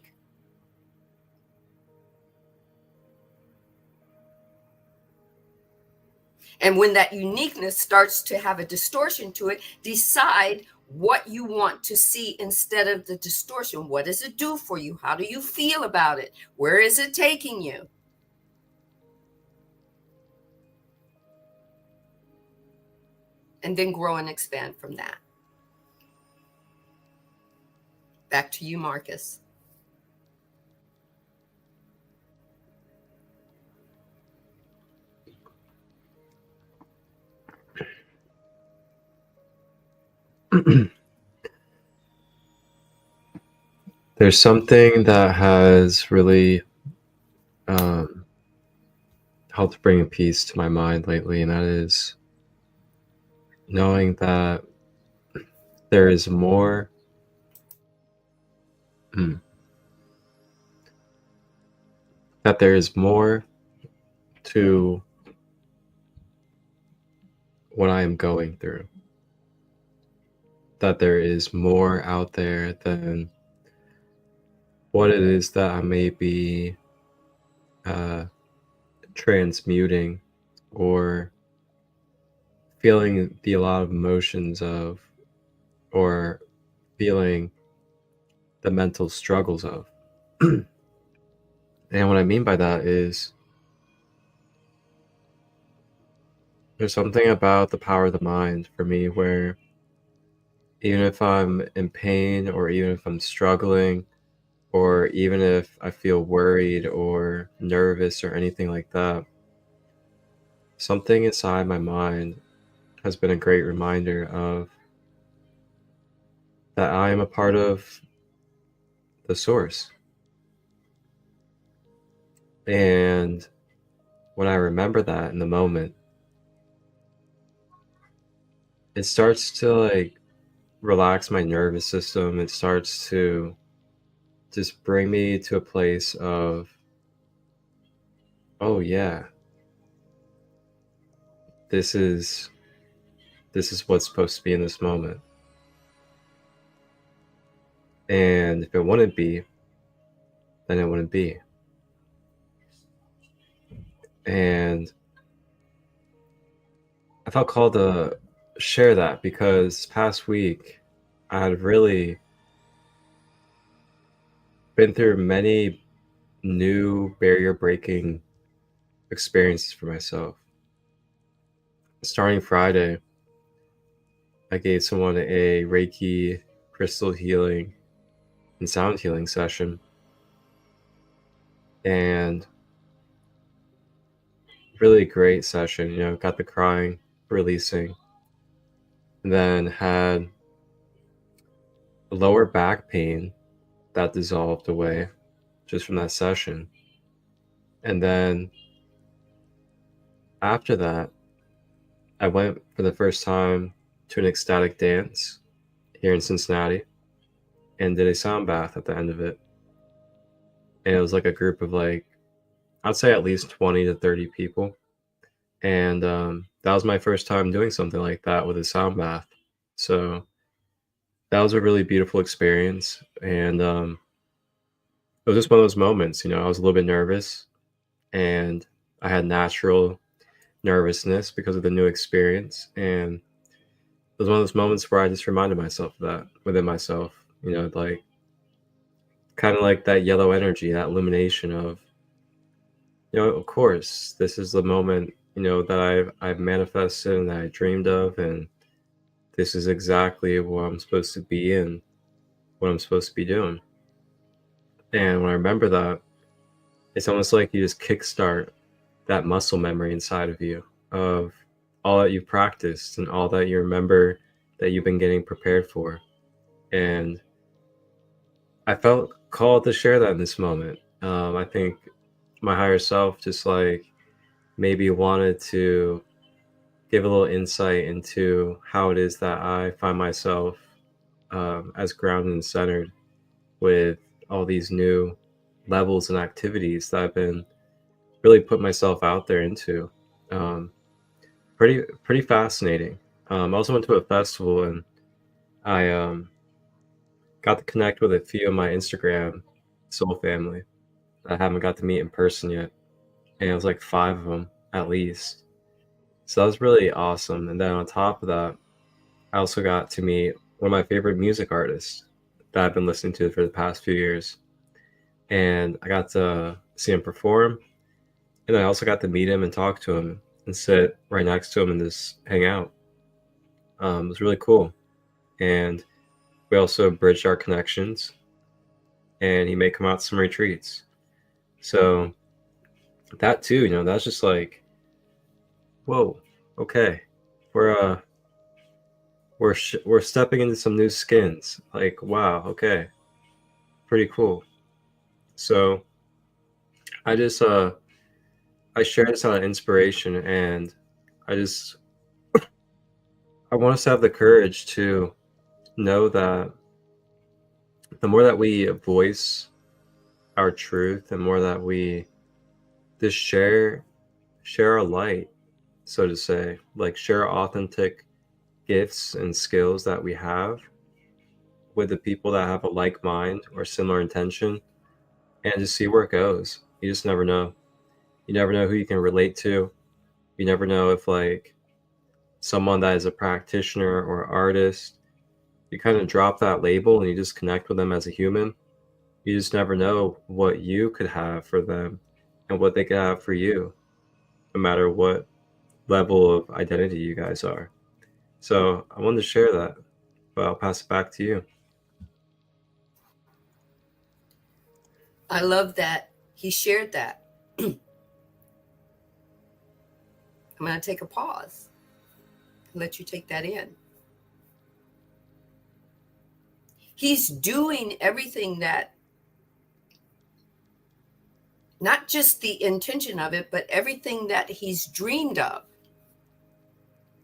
And when that uniqueness starts to have a distortion to it, decide what you want to see instead of the distortion. What does it do for you? How do you feel about it? Where is it taking you? And then grow and expand from that. Back to you, Marcus. There's something that has really helped bring peace to my mind lately, and that is knowing that there is more. That there is more to what I am going through. That there is more out there than what it is that I may be transmuting or feeling a lot of emotions of, or feeling the mental struggles of. And what I mean by that is there's something about the power of the mind for me where even if I'm in pain, or even if I'm struggling, or even if I feel worried or nervous or anything like that, something inside my mind has been a great reminder of that I am a part of the source. And when I remember that in the moment, it starts to like relax my nervous system. It starts to just bring me to a place of, oh yeah, this is what's supposed to be in this moment. And if it wouldn't be, then it wouldn't be. And I felt called to share that because this past week I had really been through many new barrier breaking experiences for myself. Starting Friday, I gave someone a Reiki, crystal healing, and sound healing session. And really great session, got the crying, releasing. And then had lower back pain that dissolved away just from that session. And then after that, I went for the first time to an ecstatic dance here in Cincinnati and did a sound bath at the end of it. And it was like a group of I'd say at least 20 to 30 people. And that was my first time doing something like that with a sound bath. So that was a really beautiful experience. And it was just one of those moments, I was a little bit nervous and I had natural nervousness because of the new experience. And it was one of those moments where I just reminded myself of that within myself, kind of like that yellow energy, that illumination of, of course, this is the moment, that I've manifested and that I dreamed of, and this is exactly what I'm supposed to be and what I'm supposed to be doing. And when I remember that, it's almost like you just kickstart that muscle memory inside of you of all that you've practiced and all that you remember that you've been getting prepared for. And I felt called to share that in this moment. I think my higher self just maybe wanted to give a little insight into how it is that I find myself as grounded and centered with all these new levels and activities that I've been really put myself out there into. Pretty fascinating. I also went to a festival and I got to connect with a few of my Instagram soul family that I haven't got to meet in person yet. And it was 5 of them at least. So that was really awesome. And then on top of that, I also got to meet one of my favorite music artists that I've been listening to for the past few years. And I got to see him perform. And I also got to meet him and talk to him and sit right next to him and just hang out. It was really cool. And we also bridged our connections. And he may come out to some retreats. So that too, that's just whoa, okay. We're we're stepping into some new skins. Like, wow, okay, pretty cool. So I just I share this out of inspiration, and I want us to have the courage to know that the more that we voice our truth, the more that we just share our light, so to say, like share authentic gifts and skills that we have with the people that have a like mind or similar intention, and just see where it goes. You just never know. You never know who you can relate to. You never know if like someone that is a practitioner or artist, you kind of drop that label and you just connect with them as a human. You just never know what you could have for them and what they could have for you, no matter what level of identity you guys are. So I wanted to share that, but I'll pass it back to you. I love that he shared that. I'm going to take a pause and let you take that in. He's doing everything that, not just the intention of it, but everything that he's dreamed of.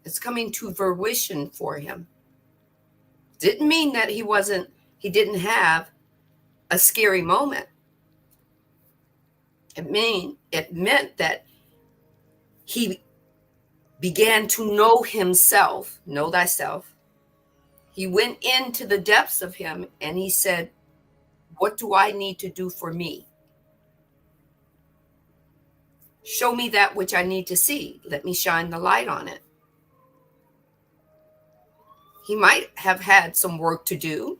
It's coming to fruition for him. Didn't mean that he didn't have a scary moment. It meant that he began to know himself, know thyself. He went into the depths of him and he said, what do I need to do for me? Show me that which I need to see. Let me shine the light on it. He might have had some work to do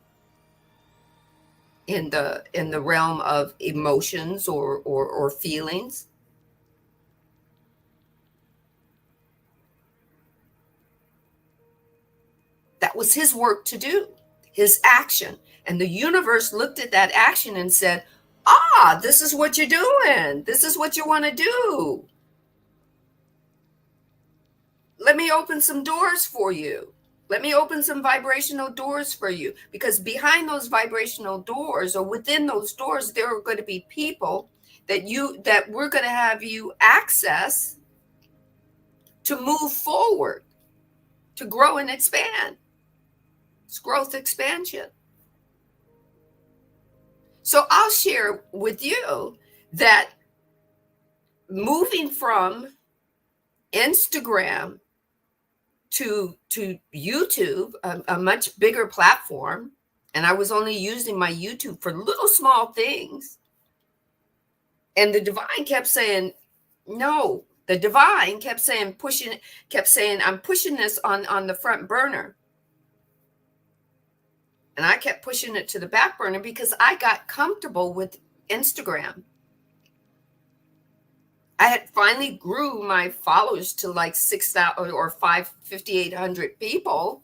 in the realm of emotions or feelings. That was his work to do, his action. And the universe looked at that action and said, this is what you're doing. This is what you want to do. Let me open some doors for you. Let me open some vibrational doors for you. Because behind those vibrational doors, or within those doors, there are going to be people that we're going to have you access to move forward, to grow and expand. It's growth expansion. So I'll share with you that moving from Instagram to YouTube, a much bigger platform, and I was only using my YouTube for little small things. And the divine kept saying, no. The divine kept saying, I'm pushing this on the front burner. And I kept pushing it to the back burner because I got comfortable with Instagram. I had finally grew my followers to like 6,000 or 5,800 people.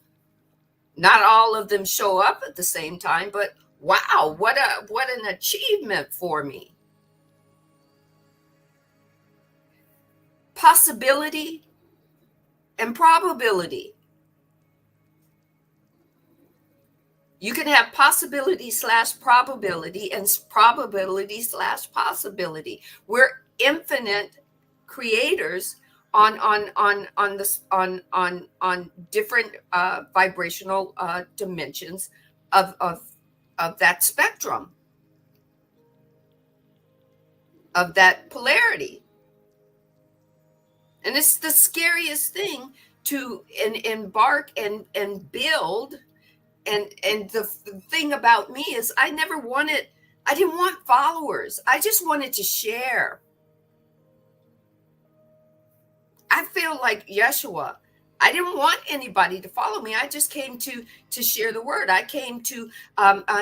Not all of them show up at the same time, but wow, what an achievement for me. Possibility and probability. You can have possibility / probability and probability / possibility. We're infinite creators on different vibrational dimensions of that spectrum, of that polarity. And it's the scariest thing to embark and build. And the thing about me is I didn't want followers. I just wanted to share. I feel like Yeshua. I didn't want anybody to follow me. I just came to share the word. I came to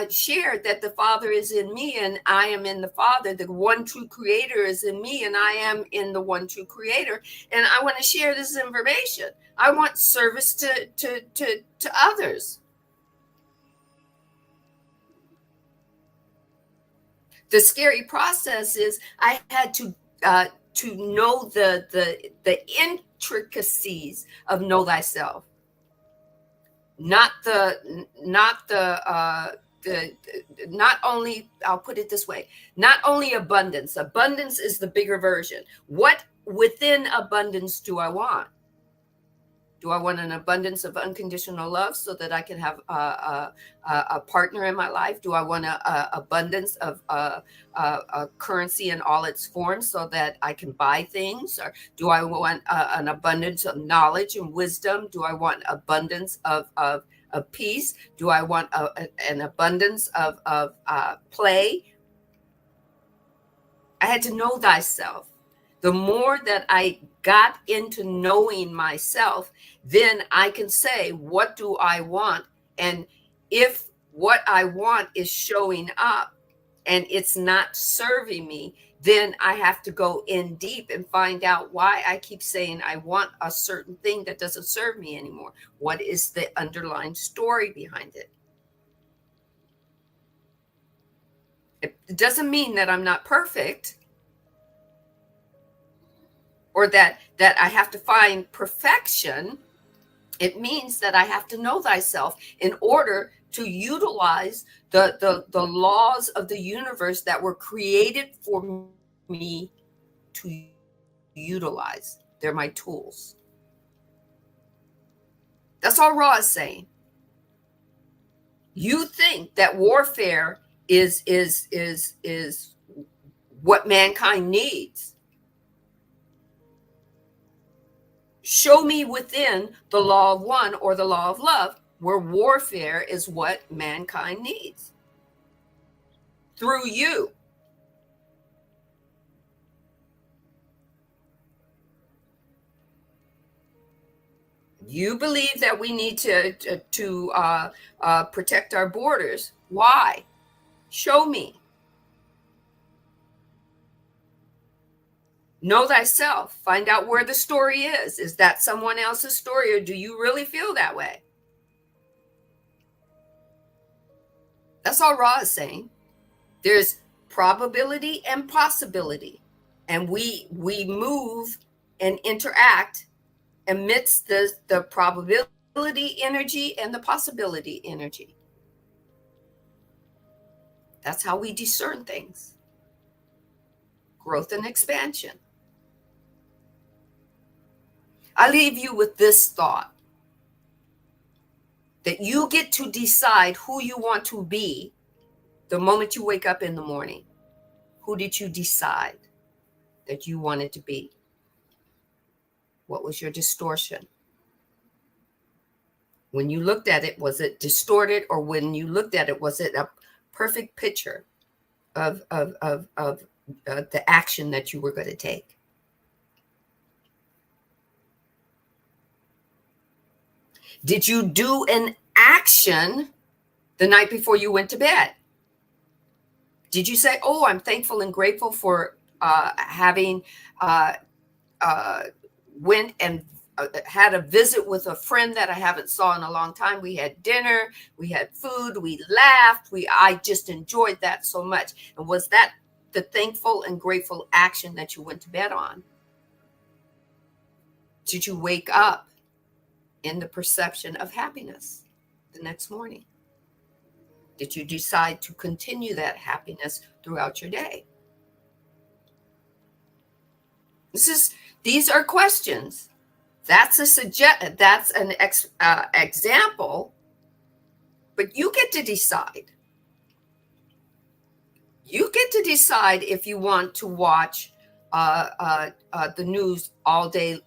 share that the Father is in me and I am in the Father. The one true creator is in me and I am in the one true creator. And I want to share this information. I want service to others. The scary process is I had to know the intricacies of know thyself. not the not only, I'll put it this way, not only abundance. Abundance is the bigger version. What within abundance do I want? Do I want an abundance of unconditional love so that I can have a partner in my life? Do I want an abundance of currency in all its forms so that I can buy things? Or do I want an abundance of knowledge and wisdom? Do I want abundance of peace? Do I want an abundance of play? I had to know thyself. The more that I got into knowing myself, then I can say, what do I want? And if what I want is showing up and it's not serving me, then I have to go in deep and find out why I keep saying I want a certain thing that doesn't serve me anymore. What is the underlying story behind it? It doesn't mean that I'm not perfect, or that I have to find perfection. It means that I have to know thyself in order to utilize the laws of the universe that were created for me to utilize. They're my tools. That's all Ra is saying. You think that warfare is what mankind needs. Show me within the law of one or the law of love where warfare is what mankind needs through you. You believe that we need to protect our borders. Why? Show me. Know thyself. Find out where the story is. Is that someone else's story, or do you really feel that way? That's all Ra is saying. There's probability and possibility. And we move and interact amidst the probability energy and the possibility energy. That's how we discern things. Growth and expansion. I leave you with this thought, that you get to decide who you want to be the moment you wake up in the morning. Who did you decide that you wanted to be? What was your distortion? When you looked at it, was it distorted? Or when you looked at it, was it a perfect picture of the action that you were going to take? Did you do an action the night before you went to bed? Did you say, oh, I'm thankful and grateful for having went and had a visit with a friend that I haven't saw in a long time. We had dinner, we had food, we laughed. I just enjoyed that so much. And was that the thankful and grateful action that you went to bed on? Did you wake up in the perception of happiness the next morning? Did you decide to continue that happiness throughout your day? These are questions. That's an example, but you get to decide. You get to decide if you want to watch the news all day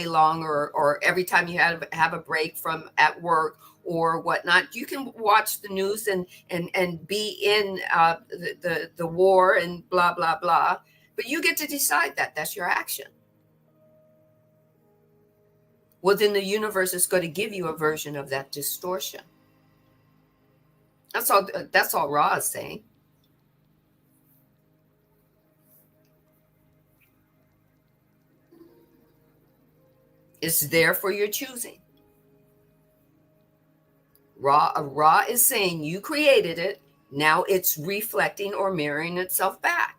long, or every time you have a break from at work or whatnot. You can watch the news and be in the war and blah blah blah, but you get to decide that. That's your action. Well, then the universe is going to give you a version of that distortion. That's all Ra is saying. It's there for your choosing. Ra is saying you created it. Now it's reflecting or mirroring itself back.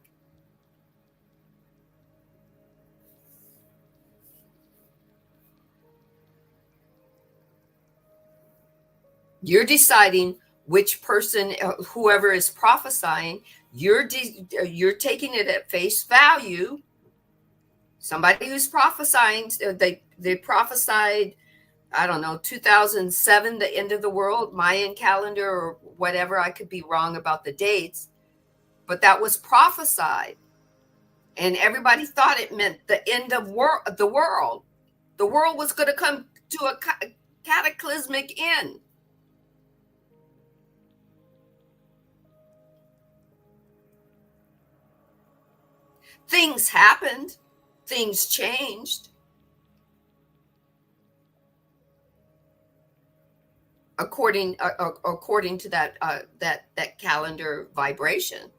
You're deciding which person, whoever is prophesying, you're taking it at face value. Somebody who's prophesying, they prophesied, I don't know, 2007, the end of the world, Mayan calendar or whatever. I could be wrong about the dates, but that was prophesied. And everybody thought it meant the end of the world. The world was going to come to a cataclysmic end. Things happened. Things changed. According to that calendar vibration.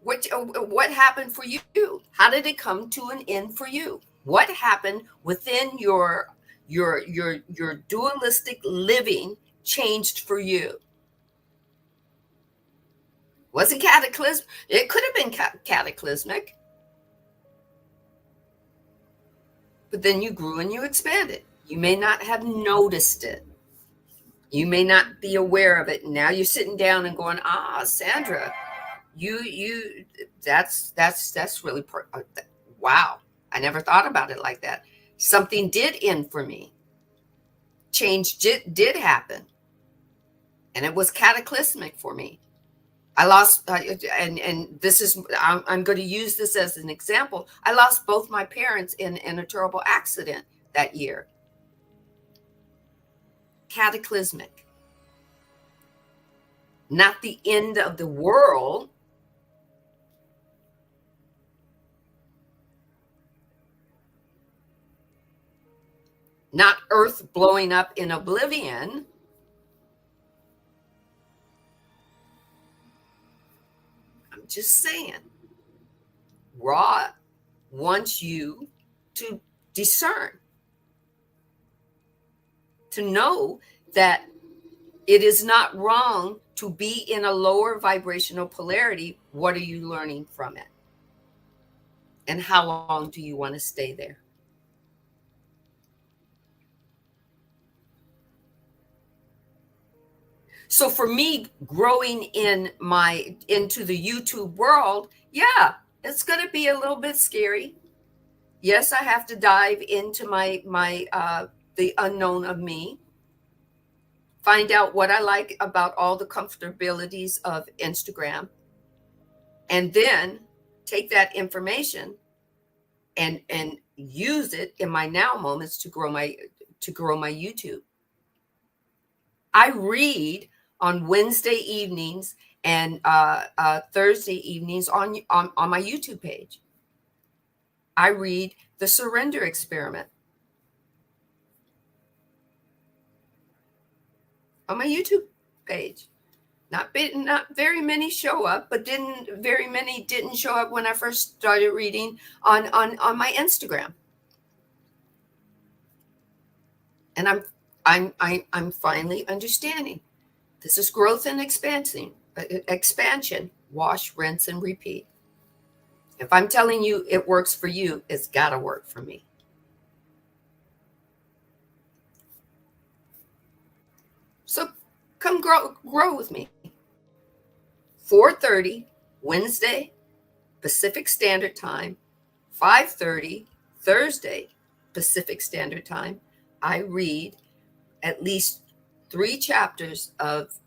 What happened for you? How did it come to an end for you? What happened within your dualistic living changed for you? Wasn't cataclysm? It could have been cataclysmic. But then you grew and you expanded. You may not have noticed it. You may not be aware of it. Now you're sitting down and going, Sandra, that's really wow. I never thought about it like that. Something did end for me. Change did happen. And it was cataclysmic for me. I lost, and this is, I'm going to use this as an example. I lost both my parents in a terrible accident that year. Cataclysmic. Not the end of the world. Not Earth blowing up in oblivion. I'm just saying. Ra wants you to discern. To know that it is not wrong to be in a lower vibrational polarity. What are you learning from it? And how long do you want to stay there? So for me, growing into the YouTube world, yeah, it's going to be a little bit scary. Yes, I have to dive into the unknown of me. Find out what I like about all the comfortabilities of Instagram. And then take that information and use it in my now moments to grow my YouTube. I read on Wednesday evenings and Thursday evenings on my YouTube page. I read the Surrender Experiment on my YouTube page. Not very many show up, but very many didn't show up when I first started reading on my Instagram. And I'm finally understanding. This is growth and expansion. Wash, rinse, and repeat. If I'm telling you it works for you, it's got to work for me. So come grow with me. 4:30 Wednesday, Pacific Standard Time, 5:30 Thursday, Pacific Standard Time. I read at least 3 chapters of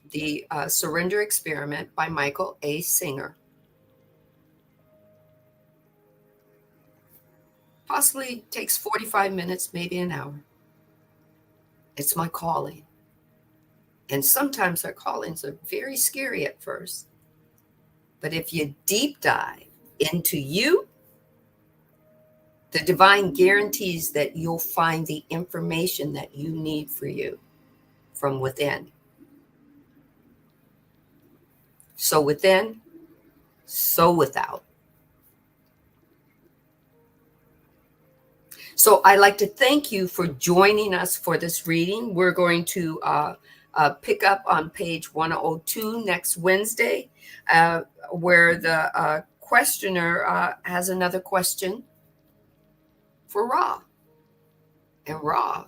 the Surrender Experiment by Michael A. Singer. Possibly takes 45 minutes, maybe an hour. It's my calling. And sometimes our callings are very scary at first. But if you deep dive into you, the divine guarantees that you'll find the information that you need for you from within. So within, so without. So I'd like to thank you for joining us for this reading. We're going to pick up on page 102 next Wednesday, where the questioner has another question for Ra. And Ra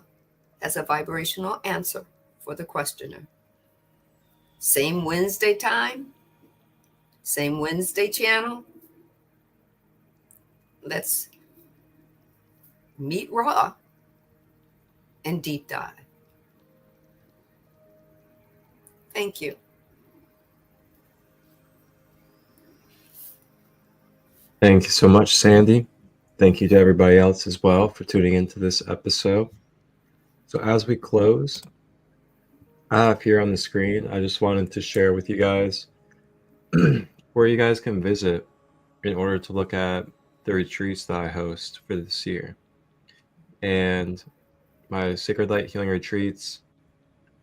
has a vibrational answer for the questioner. Same Wednesday time, same Wednesday channel. Let's meet raw and deep dive. Thank you. Thank you so much, Sandy. Thank you to everybody else as well for tuning into this episode. So as we close, I have here on the screen, I just wanted to share with you guys where you guys can visit in order to look at the retreats that I host for this year. And my Sacred Light Healing Retreats,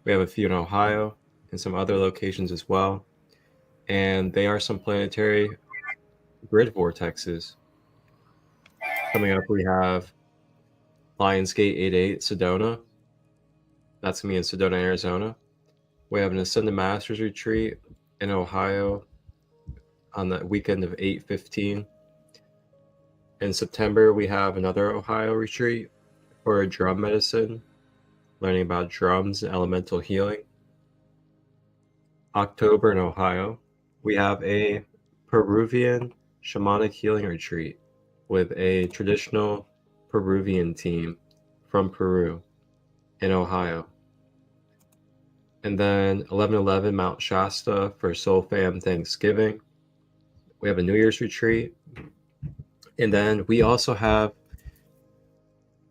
we have a few in Ohio and some other locations as well. And they are some planetary grid vortexes. Coming up, we have Lionsgate 88 Sedona. That's going to be in Sedona, Arizona. We have an Ascended Masters retreat in Ohio on the weekend of 8/15. In September, we have another Ohio retreat for drum medicine, learning about drums and elemental healing. October in Ohio, we have a Peruvian shamanic healing retreat with a traditional Peruvian team from Peru in Ohio. And then 11/11 Mount Shasta for Soul Fam Thanksgiving. We have a New Year's retreat. And then we also have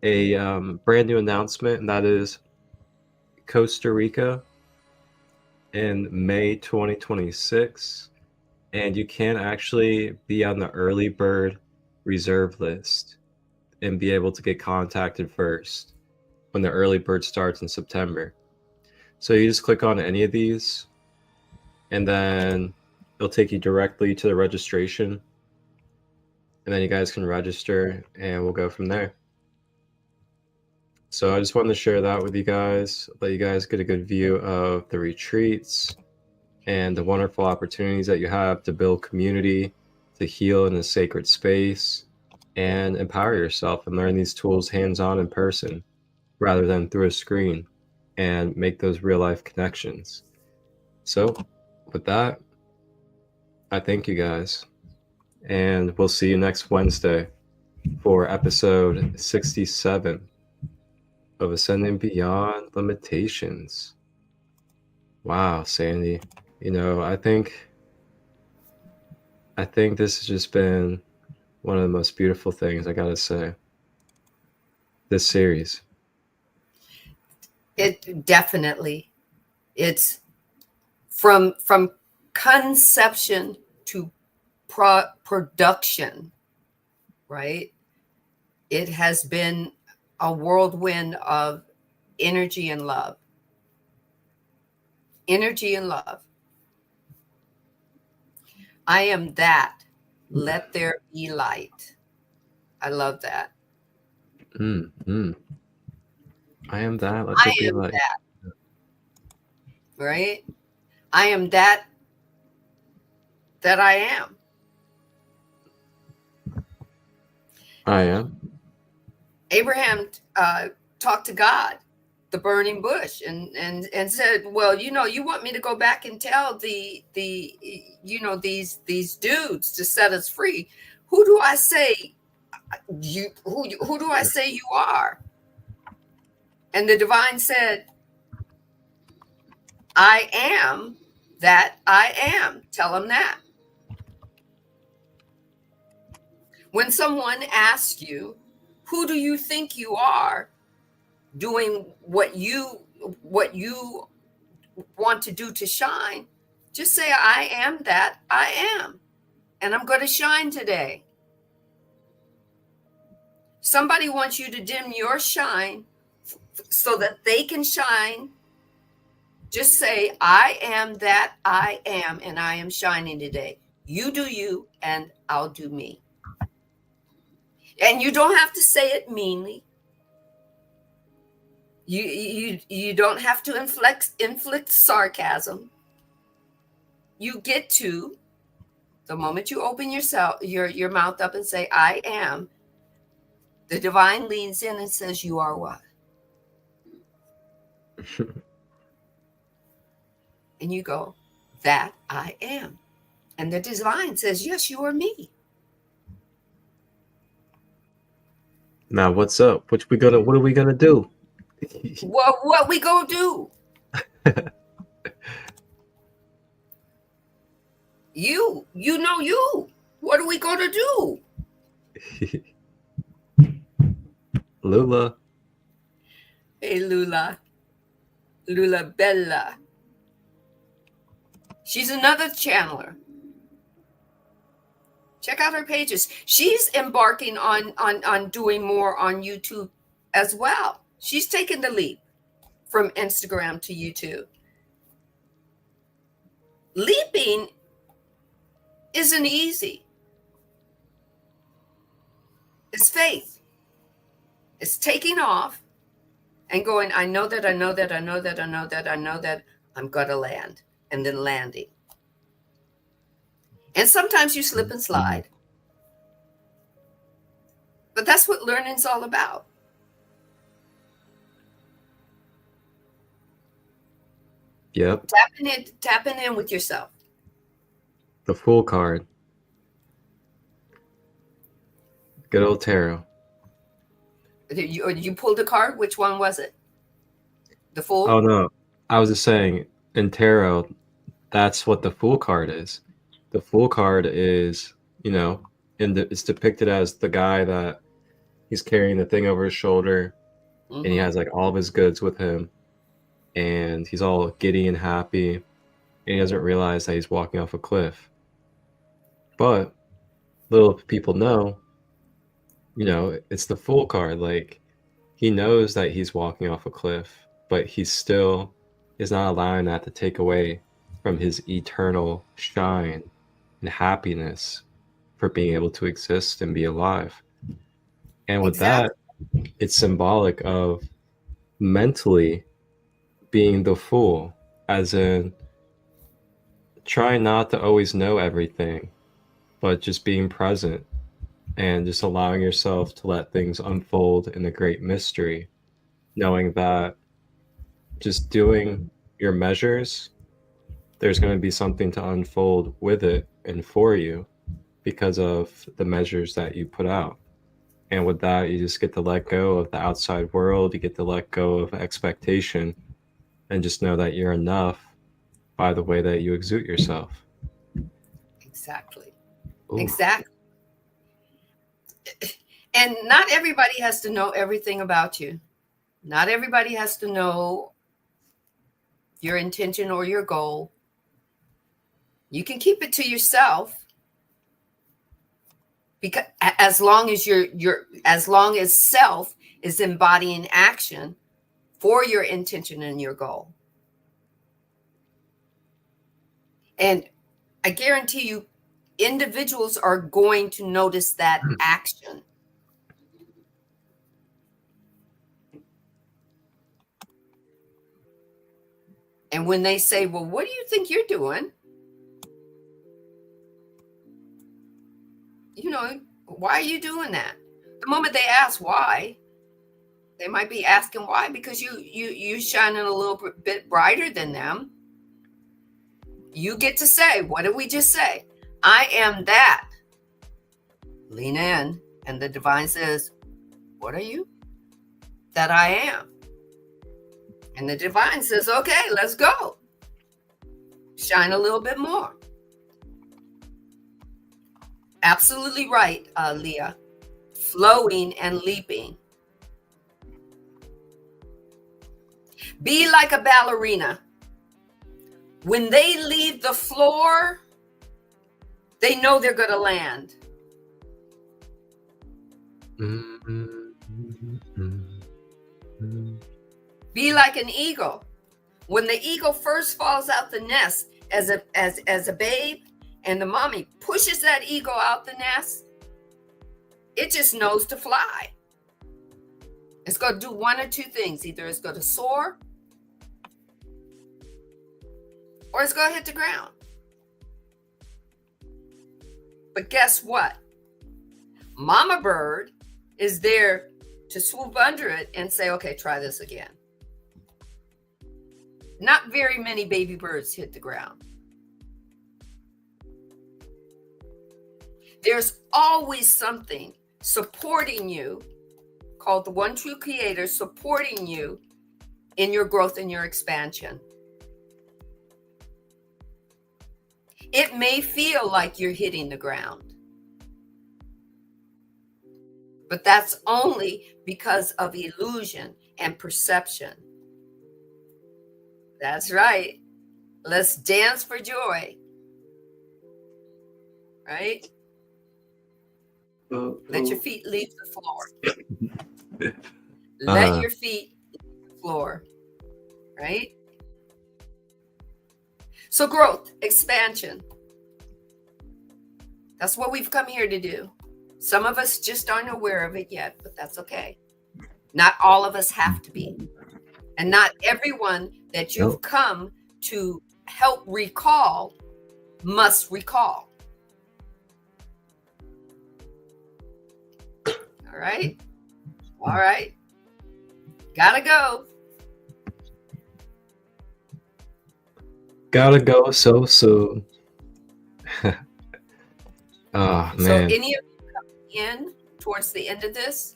a brand new announcement, and that is Costa Rica in May 2026. And you can actually be on the early bird reserve list and be able to get contacted first when the early bird starts in September. So you just click on any of these, and then it'll take you directly to the registration. And then you guys can register, and we'll go from there. So I just wanted to share that with you guys, let you guys get a good view of the retreats and the wonderful opportunities that you have to build community, to heal in a sacred space, and empower yourself and learn these tools hands-on in person rather than through a screen, and make those real-life connections. So with that, I thank you guys, and we'll see you next Wednesday for episode 67 of Ascending Beyond Limitations. Wow, Sandy, I think this has just been one of the most beautiful things, I gotta say, this series. It definitely, it's from conception to production, right? It has been a whirlwind of energy and love. Energy and love. I am that. Let there be light. I love that. I am that. Let I there be am light. that. Right? I am that I am. I am. Abraham talked to God, the burning bush, and said, well, you want me to go back and tell these dudes to set us free. Who do I say who do I say you are? And the divine said, I am that I am. Tell them that. When someone asks you, who do you think you are doing what you want to do to shine, just say, I am that I am, and I'm going to shine today. Somebody wants you to dim your shine so that they can shine. Just say, I am that I am, and I am shining today. You do you, and I'll do me. And you don't have to say it meanly. You don't have to inflict sarcasm. You get to, the moment you open your mouth up and say, I am, the divine leans in and says, you are what? And you go, that I am. And the divine says, yes, you are me. Now what's up? What are we gonna do? What we gonna do? You know you. What are we gonna do? Lula. Hey, Lula Bella. She's another channeler. Check out her pages. She's embarking on doing more on YouTube as well. She's taken the leap from Instagram to YouTube. Leaping isn't easy. It's faith. It's taking off and going, I know that I'm gonna land, and then landing. And sometimes you slip and slide. But that's what learning's all about. Yep. Tapping in with yourself. The Fool card. Good old tarot. You pulled a card. Which one was it? The Fool? Oh no, I was just saying, in tarot, that's what the Fool card is. The Fool card is, it's depicted as the guy that he's carrying the thing over his shoulder, and he has like all of his goods with him, and he's all giddy and happy, and he doesn't realize that he's walking off a cliff. But little people know, it's the Fool card. Like, he knows that he's walking off a cliff, but he still is not allowing that to take away from his eternal shine and happiness for being able to exist and be alive. And with that, it's symbolic of mentally being the fool, as in trying not to always know everything, but just being present and just allowing yourself to let things unfold in a great mystery, knowing that just doing your measures, there's going to be something to unfold with it and for you because of the measures that you put out. And with that, you just get to let go of the outside world. You get to let go of expectation and just know that you're enough by the way that you exude yourself. Exactly. Ooh. Exactly. And not everybody has to know everything about you. Not everybody has to know your intention or your goal. You can keep it to yourself, because as long as as long as self is embodying action for your intention and your goal. And I guarantee you, individuals are going to notice that action. And when they say, well, what do you think you're doing? Why are you doing that? The moment they ask why, they might be asking why because you shining a little bit brighter than them. You get to say, what did we just say? I am that. Lean in. And the divine says, what are you? That I am. And the divine says, okay, let's go. Shine a little bit more. Absolutely right, Leah. Flowing and leaping. Be like a ballerina. When they leave the floor, they know they're going to land. Be like an eagle. When the eagle first falls out the nest as a babe, and the mommy pushes that eagle out the nest, it just knows to fly. It's going to do one or two things. Either it's going to soar or it's going to hit the ground. But guess what? Mama bird is there to swoop under it and say, okay, try this again. Not very many baby birds hit the ground. There's always something supporting you, called the one true creator, supporting you in your growth and your expansion. It may feel like you're hitting the ground, but that's only because of illusion and perception. That's right. Let's dance for joy. Right? Let your feet leave the floor. Let your feet leave the floor. Right? So growth, expansion. That's what we've come here to do. Some of us just aren't aware of it yet, but that's okay. Not all of us have to be. And not everyone that you've come to help recall must recall. All right? All right. Gotta go. Gotta go so soon. Oh, man. So any of you coming in towards the end of this,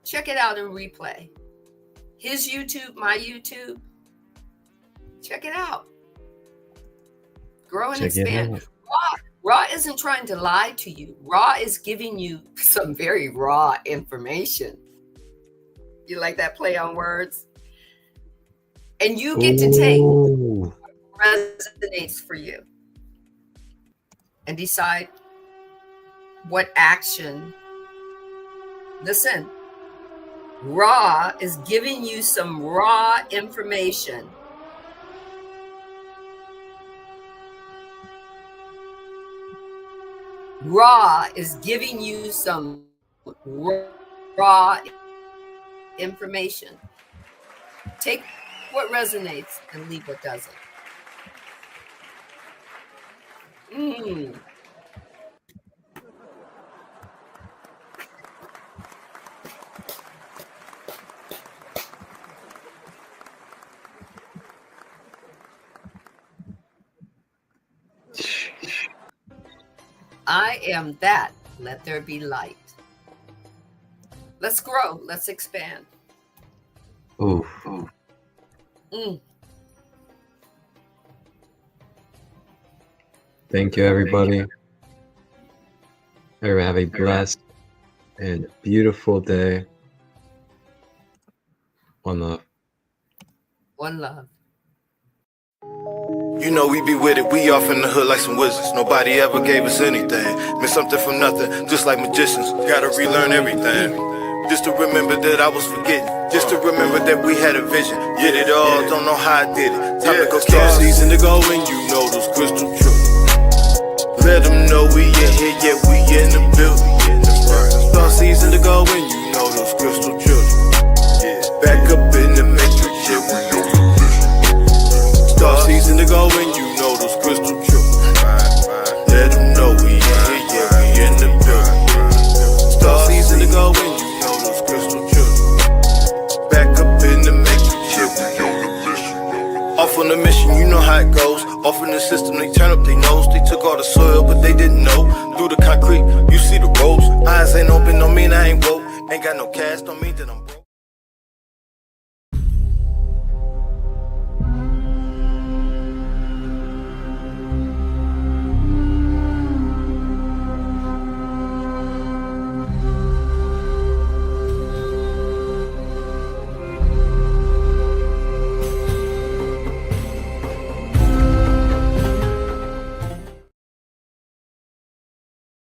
check it out in replay. His YouTube, my YouTube. Check it out. Grow and expand. Raw isn't trying to lie to you. Raw is giving you some very raw information. You like that play on words? And you get to take what resonates for you and decide what action. Listen. Raw is giving you some raw information. Raw is giving you some raw information. Take what resonates and leave what doesn't. I am that. Let there be light. Let's grow. Let's expand. Ooh. Thank you, everybody. Everyone have a blessed and beautiful day. One love. One love. You know we be with it, we off in the hood like some wizards. Nobody ever gave us anything. Missed something from nothing, just like magicians. Gotta relearn everything. Just to remember that I was forgetting. Just to remember that we had a vision. Did it all, don't know how I did it. Time to go star season to go and you know those crystal truths. Let them know we in here, yeah, we in the building. Star season to go and you know those crystal truths. Back up in the matrix, yeah, we know the vision. Star season to go and you know those crystal truths. Let them know we in here, yeah, we in the building. Star season to go and you know those crystal truths. Back up in the matrix, yeah, we know the vision. Off on the mission, you know how it goes. Off in the system, they turn up their nose. They took all the soil, but they didn't know. Through the concrete, you see the roads. Eyes ain't open, don't mean I ain't woke. Ain't got no cash, don't mean that I'm broke.